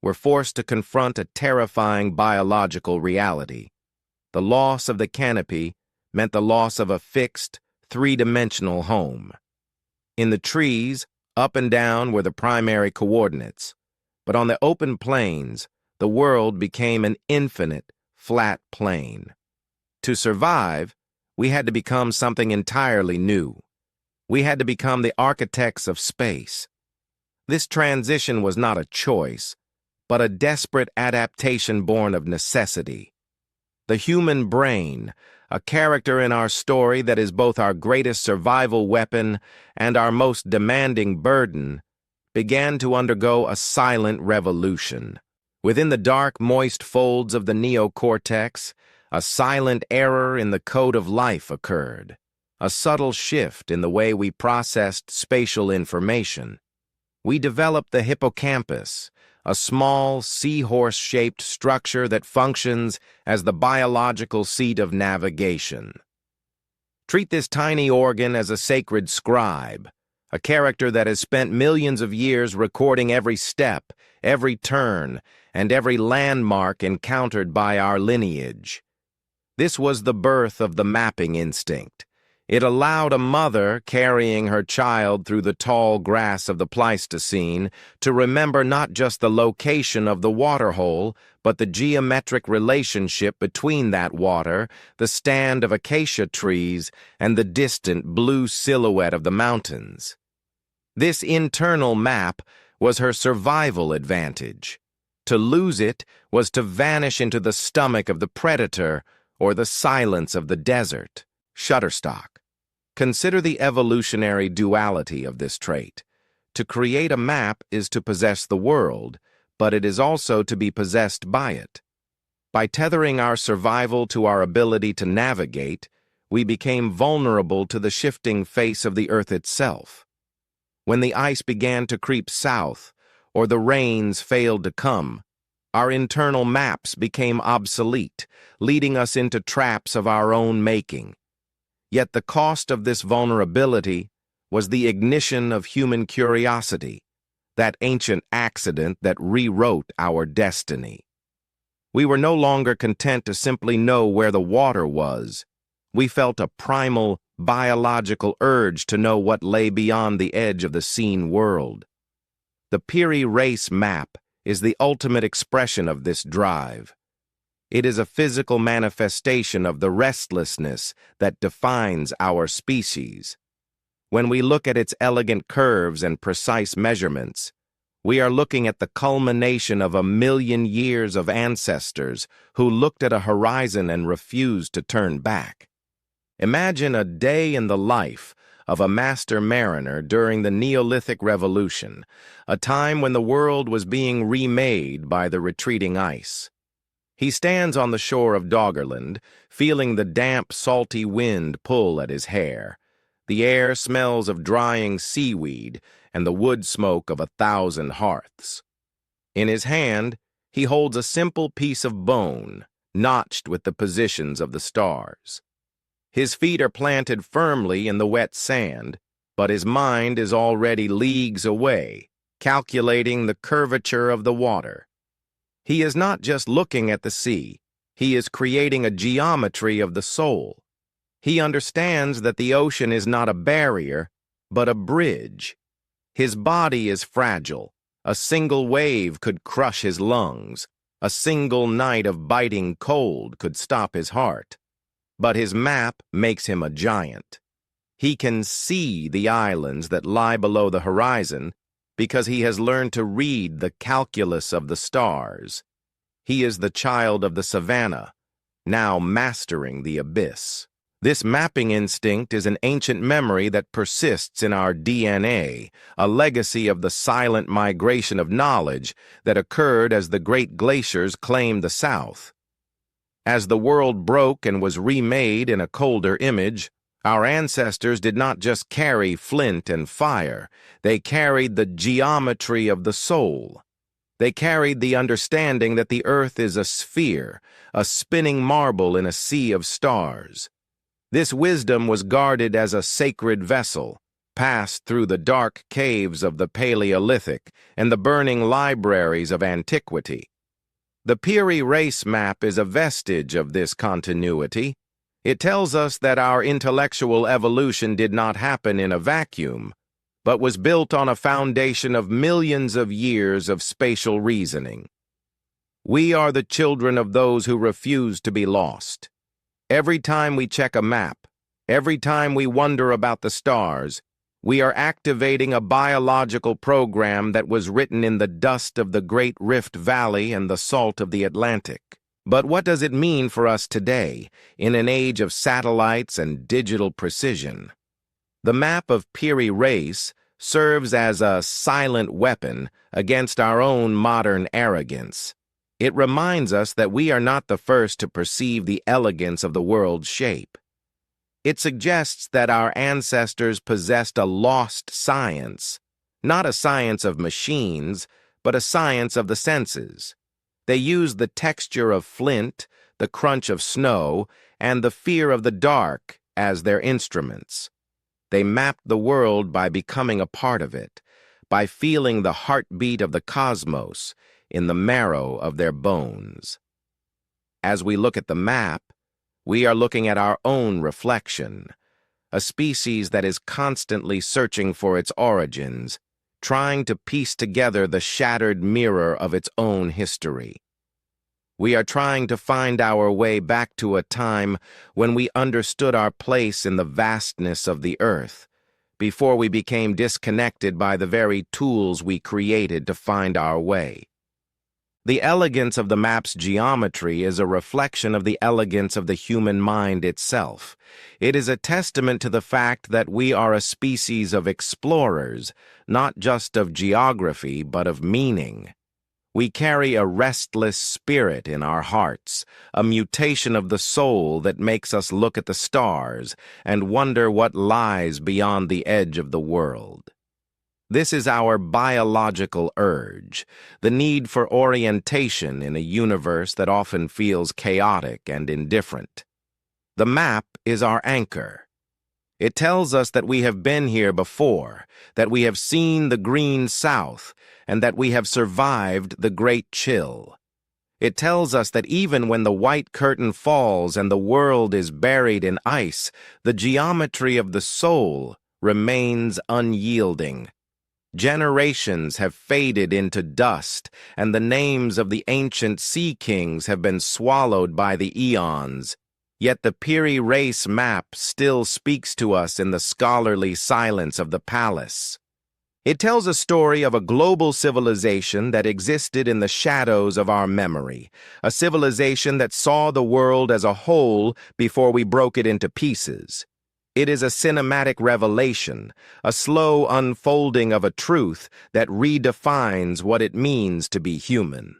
were forced to confront a terrifying biological reality. The loss of the canopy meant the loss of a fixed, three-dimensional home. In the trees, up and down were the primary coordinates, but on the open plains, the world became an infinite, flat plain. To survive, we had to become something entirely new. We had to become the architects of space. This transition was not a choice, but a desperate adaptation born of necessity. The human brain, a character in our story that is both our greatest survival weapon and our most demanding burden, began to undergo a silent revolution. Within the dark, moist folds of the neocortex, a silent error in the code of life occurred, a subtle shift in the way we processed spatial information. We developed the hippocampus, a small, seahorse-shaped structure that functions as the biological seat of navigation. Treat this tiny organ as a sacred scribe, a character that has spent millions of years recording every step, every turn, and every landmark encountered by our lineage. This was the birth of the mapping instinct. It allowed a mother carrying her child through the tall grass of the Pleistocene to remember not just the location of the waterhole, but the geometric relationship between that water, the stand of acacia trees, and the distant blue silhouette of the mountains. This internal map was her survival advantage. To lose it was to vanish into the stomach of the predator or the silence of the desert. Shutterstock. Consider the evolutionary duality of this trait. To create a map is to possess the world, but it is also to be possessed by it. By tethering our survival to our ability to navigate, we became vulnerable to the shifting face of the earth itself. When the ice began to creep south, or the rains failed to come, our internal maps became obsolete, leading us into traps of our own making. Yet the cost of this vulnerability was the ignition of human curiosity, that ancient accident that rewrote our destiny. We were no longer content to simply know where the water was. We felt a primal, biological urge to know what lay beyond the edge of the seen world. The Piri Reis map is the ultimate expression of this drive. It is a physical manifestation of the restlessness that defines our species. When we look at its elegant curves and precise measurements, We are looking at the culmination of 1,000,000 years of ancestors who looked at a horizon and refused to turn back. Imagine a day in the life of a master mariner during the Neolithic Revolution, a time when the world was being remade by the retreating ice. He stands on the shore of Doggerland, feeling the damp, salty wind pull at his hair. The air smells of drying seaweed and the wood smoke of 1,000 hearths. In his hand, he holds a simple piece of bone, notched with the positions of the stars. His feet are planted firmly in the wet sand, but his mind is already leagues away, calculating the curvature of the water. He is not just looking at the sea, he is creating a geometry of the soul. He understands that the ocean is not a barrier, but a bridge. His body is fragile. A single wave could crush his lungs. A single night of biting cold could stop his heart. But his map makes him a giant. He can see the islands that lie below the horizon because he has learned to read the calculus of the stars. He is the child of the savannah, now mastering the abyss. This mapping instinct is an ancient memory that persists in our DNA, a legacy of the silent migration of knowledge that occurred as the great glaciers claimed the South. As the world broke and was remade in a colder image, our ancestors did not just carry flint and fire, they carried the geometry of the soul. They carried the understanding that the earth is a sphere, a spinning marble in a sea of stars. This wisdom was guarded as a sacred vessel, passed through the dark caves of the Paleolithic and the burning libraries of antiquity. The Piri Reis map is a vestige of this continuity. It tells us that our intellectual evolution did not happen in a vacuum, but was built on a foundation of millions of years of spatial reasoning. We are the children of those who refuse to be lost. Every time we check a map, every time we wonder about the stars, we are activating a biological program that was written in the dust of the Great Rift Valley and the salt of the Atlantic. But what does it mean for us today, in an age of satellites and digital precision? The map of Piri Reis serves as a silent weapon against our own modern arrogance. It reminds us that we are not the first to perceive the elegance of the world's shape. It suggests that our ancestors possessed a lost science, not a science of machines, but a science of the senses. They used the texture of flint, the crunch of snow, and the fear of the dark as their instruments. They mapped the world by becoming a part of it, by feeling the heartbeat of the cosmos in the marrow of their bones. As we look at the map, we are looking at our own reflection, a species that is constantly searching for its origins, trying to piece together the shattered mirror of its own history. We are trying to find our way back to a time when we understood our place in the vastness of the earth, before we became disconnected by the very tools we created to find our way. The elegance of the map's geometry is a reflection of the elegance of the human mind itself. It is a testament to the fact that we are a species of explorers, not just of geography, but of meaning. We carry a restless spirit in our hearts, a mutation of the soul that makes us look at the stars and wonder what lies beyond the edge of the world. This is our biological urge, the need for orientation in a universe that often feels chaotic and indifferent. The map is our anchor. It tells us that we have been here before, that we have seen the green South, and that we have survived the Great Chill. It tells us that even when the white curtain falls and the world is buried in ice, the geometry of the soul remains unyielding. Generations have faded into dust, and the names of the ancient sea kings have been swallowed by the eons. Yet the Piri Reis map still speaks to us in the scholarly silence of the palace. It tells a story of a global civilization that existed in the shadows of our memory, a civilization that saw the world as a whole before we broke it into pieces. It is a cinematic revelation, a slow unfolding of a truth that redefines what it means to be human.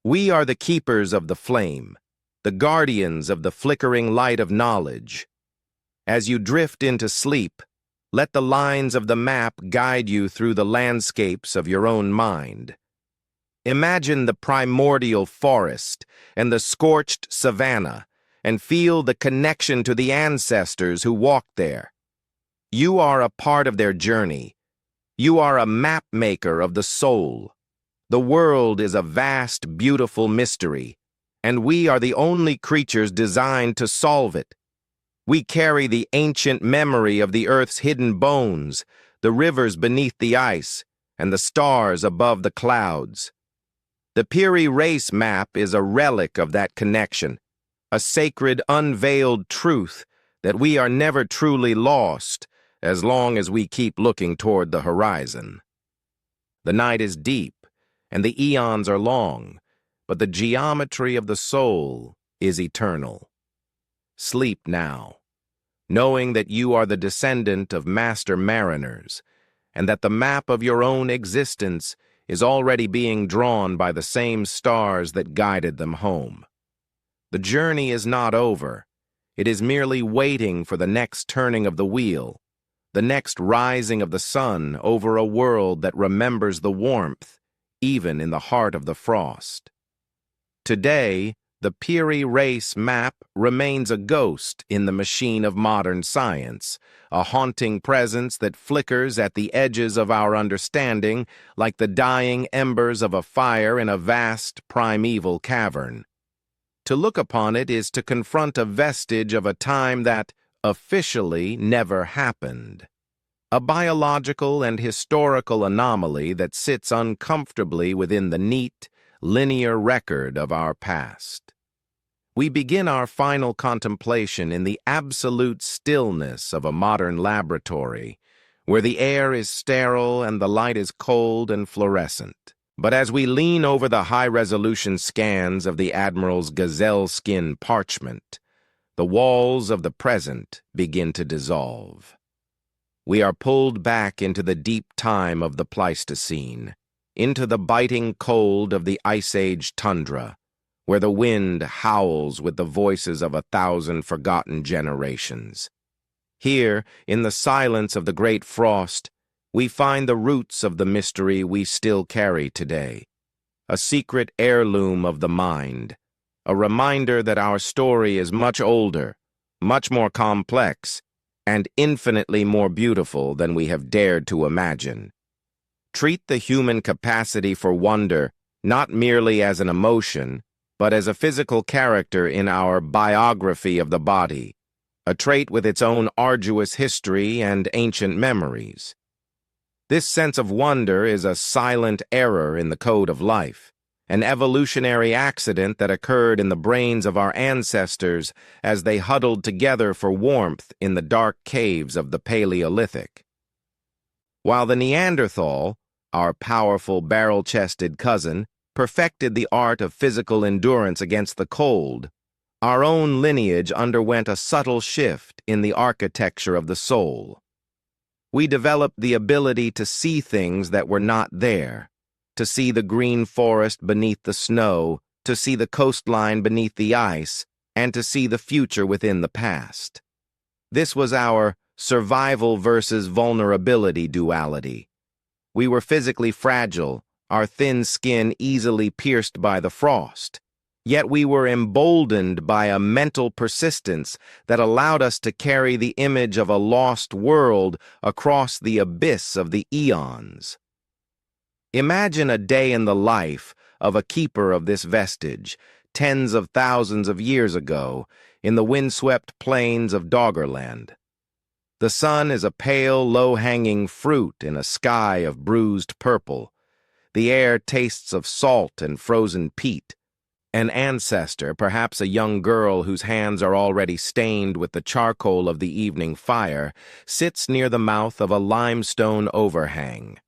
We are the keepers of the flame, the guardians of the flickering light of knowledge. As you drift into sleep, let the lines of the map guide you through the landscapes of your own mind. Imagine the primordial forest and the scorched savanna, and feel the connection to the ancestors who walked there. You are a part of their journey. You are a map maker of the soul. The world is a vast, beautiful mystery, and we are the only creatures designed to solve it. We carry the ancient memory of the Earth's hidden bones, the rivers beneath the ice, and the stars above the clouds. The Piri Reis map is a relic of that connection, a sacred, unveiled truth that we are never truly lost as long as we keep looking toward the horizon. The night is deep, and the eons are long, but the geometry of the soul is eternal. Sleep now, knowing that you are the descendant of master mariners, and that the map of your own existence is already being drawn by the same stars that guided them home. The journey is not over. It is merely waiting for the next turning of the wheel, the next rising of the sun over a world that remembers the warmth, even in the heart of the frost. Today, the Piri Reis map remains a ghost in the machine of modern science, a haunting presence that flickers at the edges of our understanding like the dying embers of a fire in a vast primeval cavern. To look upon it is to confront a vestige of a time that, officially, never happened. A biological and historical anomaly that sits uncomfortably within the neat, linear record of our past. We begin our final contemplation in the absolute stillness of a modern laboratory, where the air is sterile and the light is cold and fluorescent. But as we lean over the high-resolution scans of the Admiral's gazelle-skin parchment, the walls of the present begin to dissolve. We are pulled back into the deep time of the Pleistocene, into the biting cold of the Ice Age tundra, where the wind howls with the voices of 1,000 forgotten generations. Here, in the silence of the great frost, we find the roots of the mystery we still carry today, a secret heirloom of the mind, a reminder that our story is much older, much more complex, and infinitely more beautiful than we have dared to imagine. Treat the human capacity for wonder not merely as an emotion, but as a physical character in our biography of the body, a trait with its own arduous history and ancient memories. This sense of wonder is a silent error in the code of life, an evolutionary accident that occurred in the brains of our ancestors as they huddled together for warmth in the dark caves of the Paleolithic. While the Neanderthal, our powerful barrel-chested cousin, perfected the art of physical endurance against the cold, our own lineage underwent a subtle shift in the architecture of the soul. We developed the ability to see things that were not there, to see the green forest beneath the snow, to see the coastline beneath the ice, and to see the future within the past. This was our survival versus vulnerability duality. We were physically fragile, our thin skin easily pierced by the frost. Yet we were emboldened by a mental persistence that allowed us to carry the image of a lost world across the abyss of the eons. Imagine a day in the life of a keeper of this vestige, tens of thousands of years ago, in the windswept plains of Doggerland. The sun is a pale, low-hanging fruit in a sky of bruised purple. The air tastes of salt and frozen peat. An ancestor, perhaps a young girl whose hands are already stained with the charcoal of the evening fire, sits near the mouth of a limestone overhang.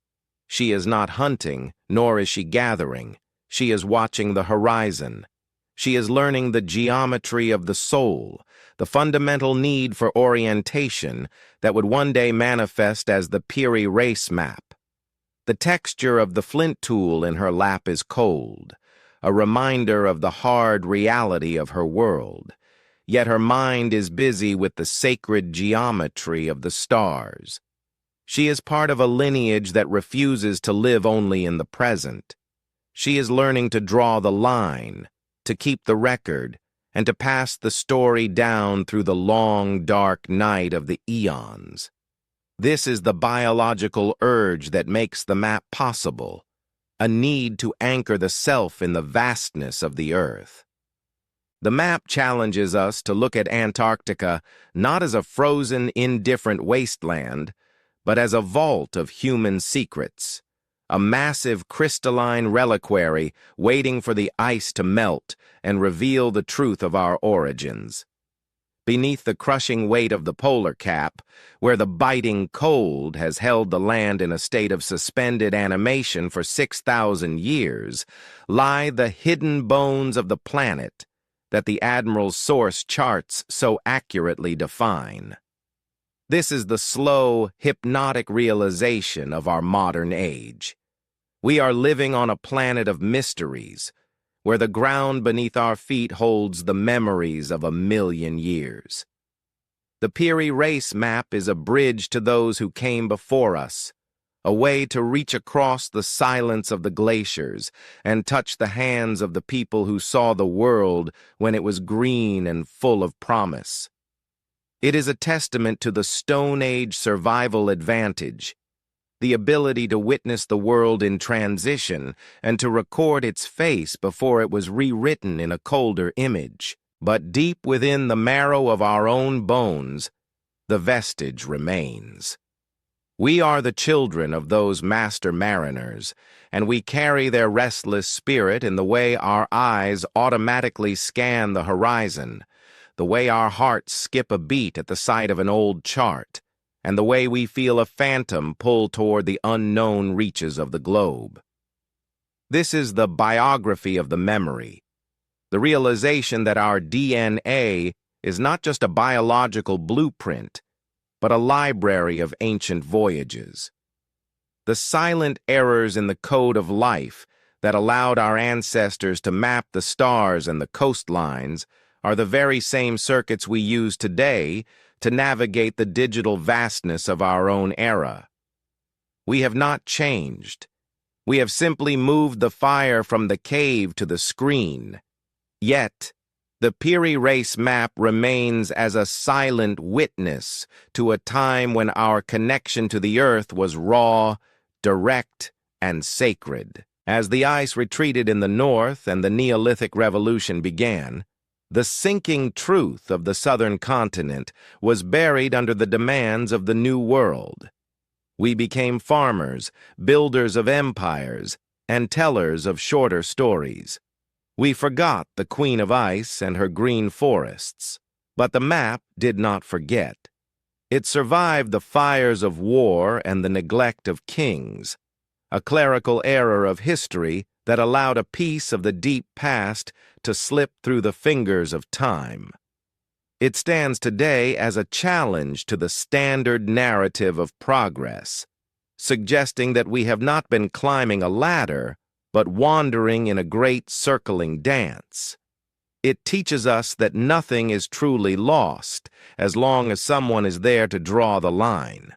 She is not hunting, nor is she gathering. She is watching the horizon. She is learning the geometry of the soul, the fundamental need for orientation that would one day manifest as the Piri Reis map. The texture of the flint tool in her lap is cold, a reminder of the hard reality of her world. Yet her mind is busy with the sacred geometry of the stars. She is part of a lineage that refuses to live only in the present. She is learning to draw the line, to keep the record, and to pass the story down through the long, dark night of the eons. This is the biological urge that makes the map possible, a need to anchor the self in the vastness of the earth. The map challenges us to look at Antarctica not as a frozen, indifferent wasteland, but as a vault of human secrets, a massive crystalline reliquary waiting for the ice to melt and reveal the truth of our origins. Beneath the crushing weight of the polar cap, where the biting cold has held the land in a state of suspended animation for 6,000 years, lie the hidden bones of the planet that the Admiral's source charts so accurately define. This is the slow, hypnotic realization of our modern age. We are living on a planet of mysteries, where the ground beneath our feet holds the memories of 1,000,000 years. The Piri Reis map is a bridge to those who came before us, a way to reach across the silence of the glaciers and touch the hands of the people who saw the world when it was green and full of promise. It is a testament to the Stone Age survival advantage, the ability to witness the world in transition and to record its face before it was rewritten in a colder image. But deep within the marrow of our own bones, the vestige remains. We are the children of those master mariners, and we carry their restless spirit in the way our eyes automatically scan the horizon, the way our hearts skip a beat at the sight of an old chart, and the way we feel a phantom pull toward the unknown reaches of the globe. This is the biography of the memory, the realization that our DNA is not just a biological blueprint, but a library of ancient voyages. The silent errors in the code of life that allowed our ancestors to map the stars and the coastlines are the very same circuits we use today to navigate the digital vastness of our own era. We have not changed. We have simply moved the fire from the cave to the screen. Yet, the Piri Reis map remains as a silent witness to a time when our connection to the earth was raw, direct, and sacred. As the ice retreated in the north and the Neolithic Revolution began, the sinking truth of the southern continent was buried under the demands of the New World. We became farmers, builders of empires, and tellers of shorter stories. We forgot the Queen of Ice and her green forests, but the map did not forget. It survived the fires of war and the neglect of kings, a clerical error of history that allowed a piece of the deep past to slip through the fingers of time. It stands today as a challenge to the standard narrative of progress, suggesting that we have not been climbing a ladder, but wandering in a great circling dance. It teaches us that nothing is truly lost as long as someone is there to draw the line.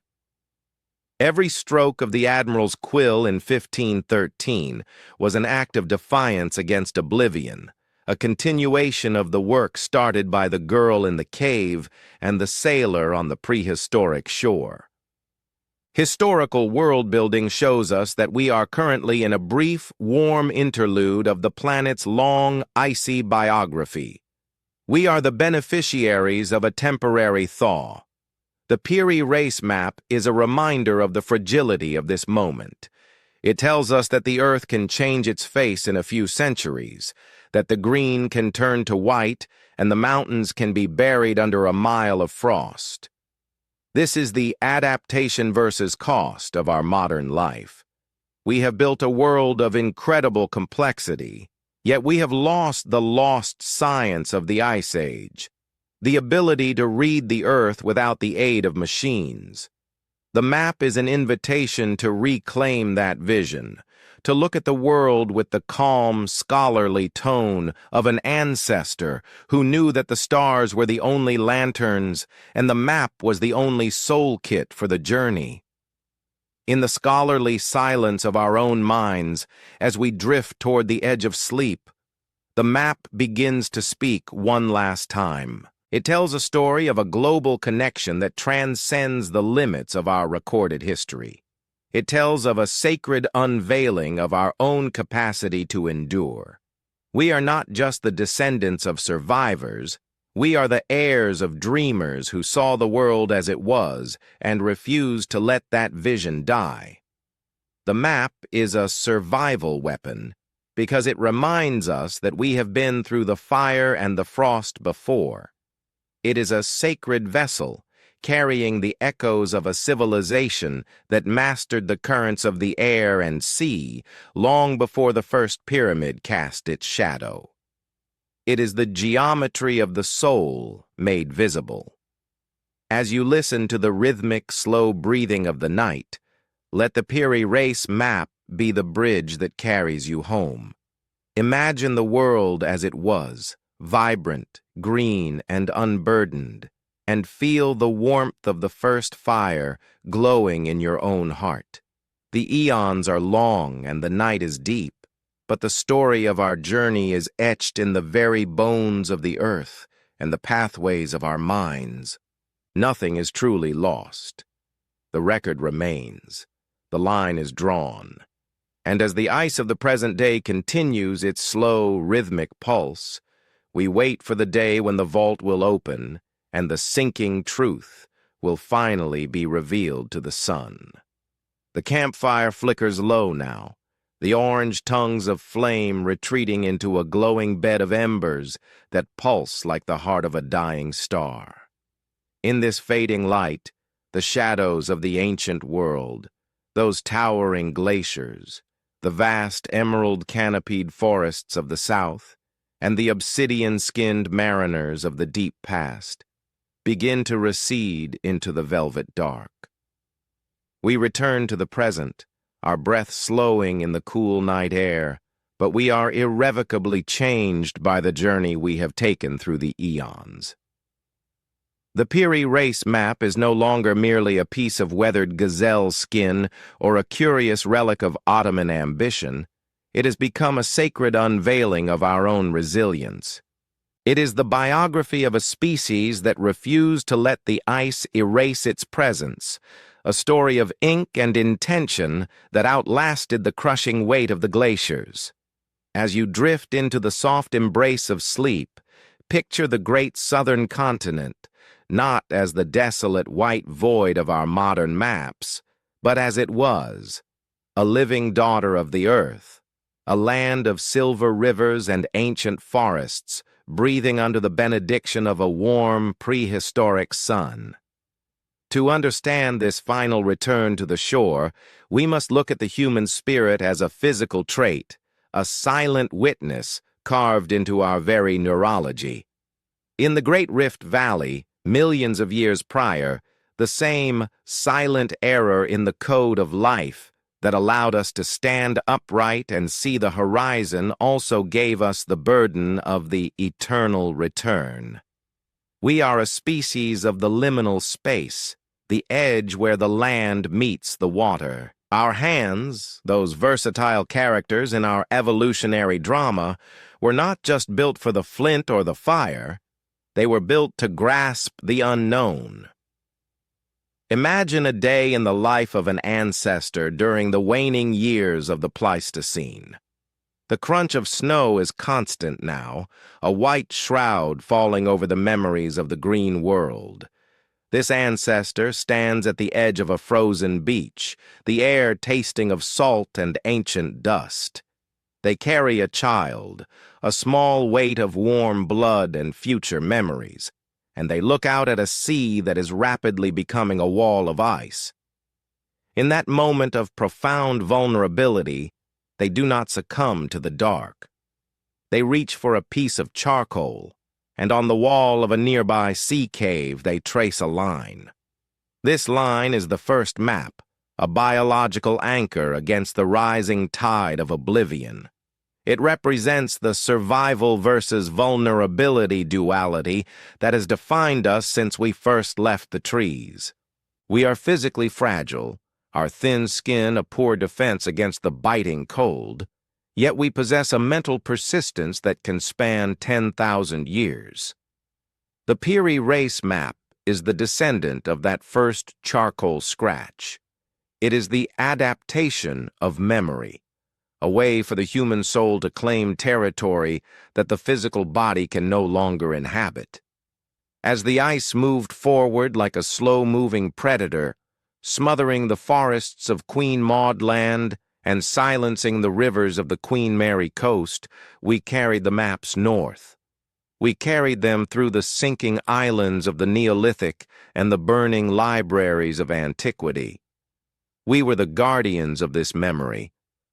Every stroke of the Admiral's quill in 1513 was an act of defiance against oblivion, a continuation of the work started by the girl in the cave and the sailor on the prehistoric shore. Historical world-building shows us that we are currently in a brief, warm interlude of the planet's long, icy biography. We are the beneficiaries of a temporary thaw. The Piri Reis map is a reminder of the fragility of this moment. It tells us that the Earth can change its face in a few centuries, that the green can turn to white and the mountains can be buried under a mile of frost. This is the adaptation versus cost of our modern life. We have built a world of incredible complexity, yet we have lost the lost science of the Ice Age, the ability to read the Earth without the aid of machines. The map is an invitation to reclaim that vision, to look at the world with the calm, scholarly tone of an ancestor who knew that the stars were the only lanterns and the map was the only soul kit for the journey. In the scholarly silence of our own minds, as we drift toward the edge of sleep, the map begins to speak one last time. It tells a story of a global connection that transcends the limits of our recorded history. It tells of a sacred unveiling of our own capacity to endure. We are not just the descendants of survivors, we are the heirs of dreamers who saw the world as it was and refused to let that vision die. The map is a survival weapon because it reminds us that we have been through the fire and the frost before. It is a sacred vessel, carrying the echoes of a civilization that mastered the currents of the air and sea long before the first pyramid cast its shadow. It is the geometry of the soul made visible. As you listen to the rhythmic, slow breathing of the night, let the Piri Reis map be the bridge that carries you home. Imagine the world as it was, vibrant, green, and unburdened, and feel the warmth of the first fire glowing in your own heart. The eons are long and the night is deep, but the story of our journey is etched in the very bones of the earth and the pathways of our minds. Nothing is truly lost. The record remains. The line is drawn. And as the ice of the present day continues its slow, rhythmic pulse, we wait for the day when the vault will open and the sinking truth will finally be revealed to the sun. The campfire flickers low now, the orange tongues of flame retreating into a glowing bed of embers that pulse like the heart of a dying star. In this fading light, the shadows of the ancient world, those towering glaciers, the vast emerald-canopied forests of the south, and the obsidian-skinned mariners of the deep past, begin to recede into the velvet dark. We return to the present, our breath slowing in the cool night air, but we are irrevocably changed by the journey we have taken through the eons. The Piri Reis map is no longer merely a piece of weathered gazelle skin or a curious relic of Ottoman ambition. It has become a sacred unveiling of our own resilience. It is the biography of a species that refused to let the ice erase its presence, a story of ink and intention that outlasted the crushing weight of the glaciers. As you drift into the soft embrace of sleep, picture the great southern continent, not as the desolate white void of our modern maps, but as it was, a living daughter of the earth, a land of silver rivers and ancient forests, breathing under the benediction of a warm, prehistoric sun. To understand this final return to the shore, we must look at the human spirit as a physical trait, a silent witness carved into our very neurology. In the Great Rift Valley, millions of years prior, the same silent error in the code of life that allowed us to stand upright and see the horizon also gave us the burden of the eternal return. We are a species of the liminal space, the edge where the land meets the water. Our hands, those versatile characters in our evolutionary drama, were not just built for the flint or the fire. They were built to grasp the unknown. Imagine a day in the life of an ancestor during the waning years of the Pleistocene. The crunch of snow is constant now, a white shroud falling over the memories of the green world. This ancestor stands at the edge of a frozen beach, the air tasting of salt and ancient dust. They carry a child, a small weight of warm blood and future memories, and they look out at a sea that is rapidly becoming a wall of ice. In that moment of profound vulnerability, they do not succumb to the dark. They reach for a piece of charcoal, and on the wall of a nearby sea cave they trace a line. This line is the first map, a biological anchor against the rising tide of oblivion. It represents the survival versus vulnerability duality that has defined us since we first left the trees. We are physically fragile, our thin skin a poor defense against the biting cold, yet we possess a mental persistence that can span 10,000 years. The Piri Reis map is the descendant of that first charcoal scratch. It is the adaptation of memory, a way for the human soul to claim territory that the physical body can no longer inhabit. As the ice moved forward like a slow-moving predator, smothering the forests of Queen Maud Land and silencing the rivers of the Queen Mary coast, we carried the maps north. We carried them through the sinking islands of the Neolithic and the burning libraries of antiquity. We were the guardians of this memory,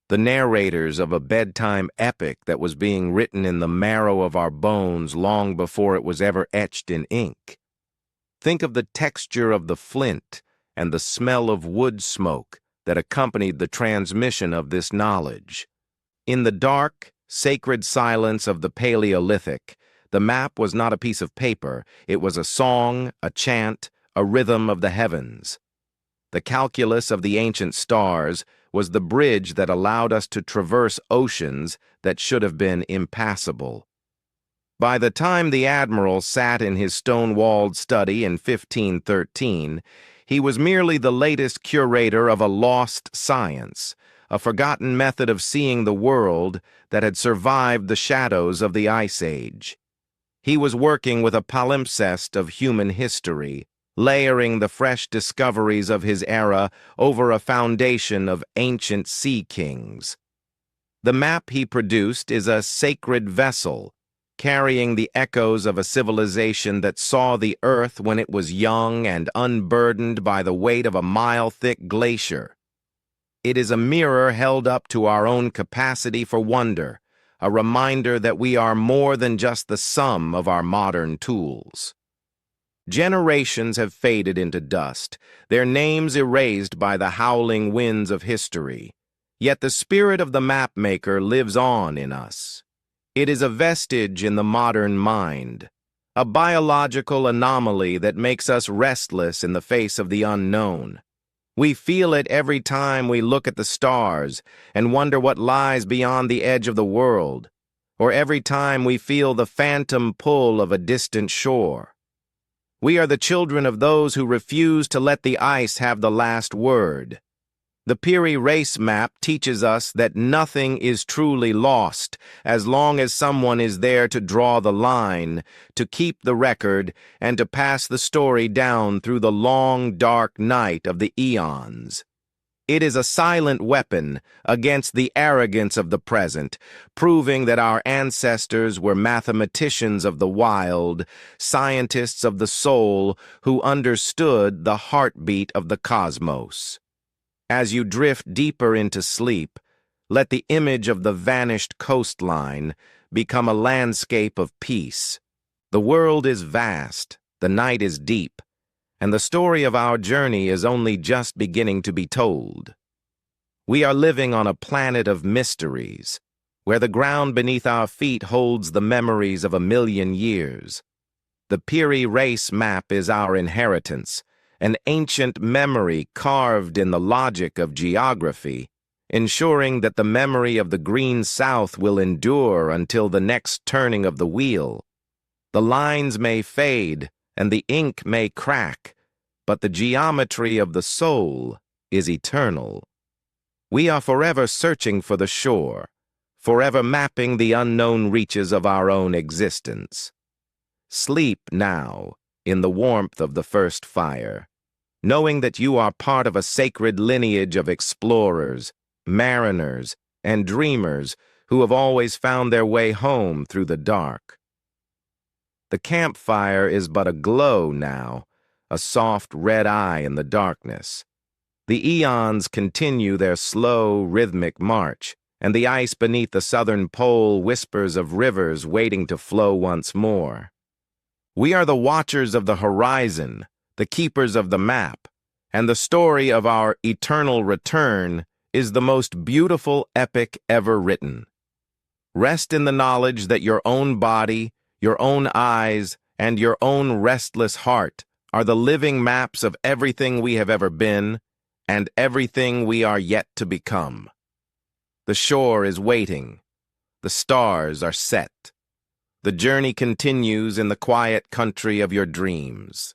the narrators of a bedtime epic that was being written in the marrow of our bones long before it was ever etched in ink. Think of the texture of the flint and the smell of wood smoke that accompanied the transmission of this knowledge. In the dark, sacred silence of the Paleolithic, the map was not a piece of paper, it was a song, a chant, a rhythm of the heavens. The calculus of the ancient stars was the bridge that allowed us to traverse oceans that should have been impassable. By the time the Admiral sat in his stone-walled study in 1513, he was merely the latest curator of a lost science, a forgotten method of seeing the world that had survived the shadows of the Ice Age. He was working with a palimpsest of human history, layering the fresh discoveries of his era over a foundation of ancient sea kings. The map he produced is a sacred vessel, carrying the echoes of a civilization that saw the earth when it was young and unburdened by the weight of a mile-thick glacier. It is a mirror held up to our own capacity for wonder, a reminder that we are more than just the sum of our modern tools. Generations have faded into dust, their names erased by the howling winds of history. Yet the spirit of the mapmaker lives on in us. It is a vestige in the modern mind, a biological anomaly that makes us restless in the face of the unknown. We feel it every time we look at the stars and wonder what lies beyond the edge of the world, or every time we feel the phantom pull of a distant shore. We are the children of those who refuse to let the ice have the last word. The Piri Reis map teaches us that nothing is truly lost as long as someone is there to draw the line, to keep the record, and to pass the story down through the long, dark night of the eons. It is a silent weapon against the arrogance of the present, proving that our ancestors were mathematicians of the wild, scientists of the soul who understood the heartbeat of the cosmos. As you drift deeper into sleep, let the image of the vanished coastline become a landscape of peace. The world is vast, the night is deep, and the story of our journey is only just beginning to be told. We are living on a planet of mysteries, where the ground beneath our feet holds the memories of 1,000,000 years. The Piri Reis map is our inheritance, an ancient memory carved in the logic of geography, ensuring that the memory of the green South will endure until the next turning of the wheel. The lines may fade, and the ink may crack, but the geometry of the soul is eternal. We are forever searching for the shore, forever mapping the unknown reaches of our own existence. Sleep now, in the warmth of the first fire, knowing that you are part of a sacred lineage of explorers, mariners, and dreamers who have always found their way home through the dark. The campfire is but a glow now, a soft red eye in the darkness. The eons continue their slow, rhythmic march, and the ice beneath the southern pole whispers of rivers waiting to flow once more. We are the watchers of the horizon, the keepers of the map, and the story of our eternal return is the most beautiful epic ever written. Rest in the knowledge that your own body, your own eyes, and your own restless heart are the living maps of everything we have ever been and everything we are yet to become. The shore is waiting. The stars are set. The journey continues in the quiet country of your dreams.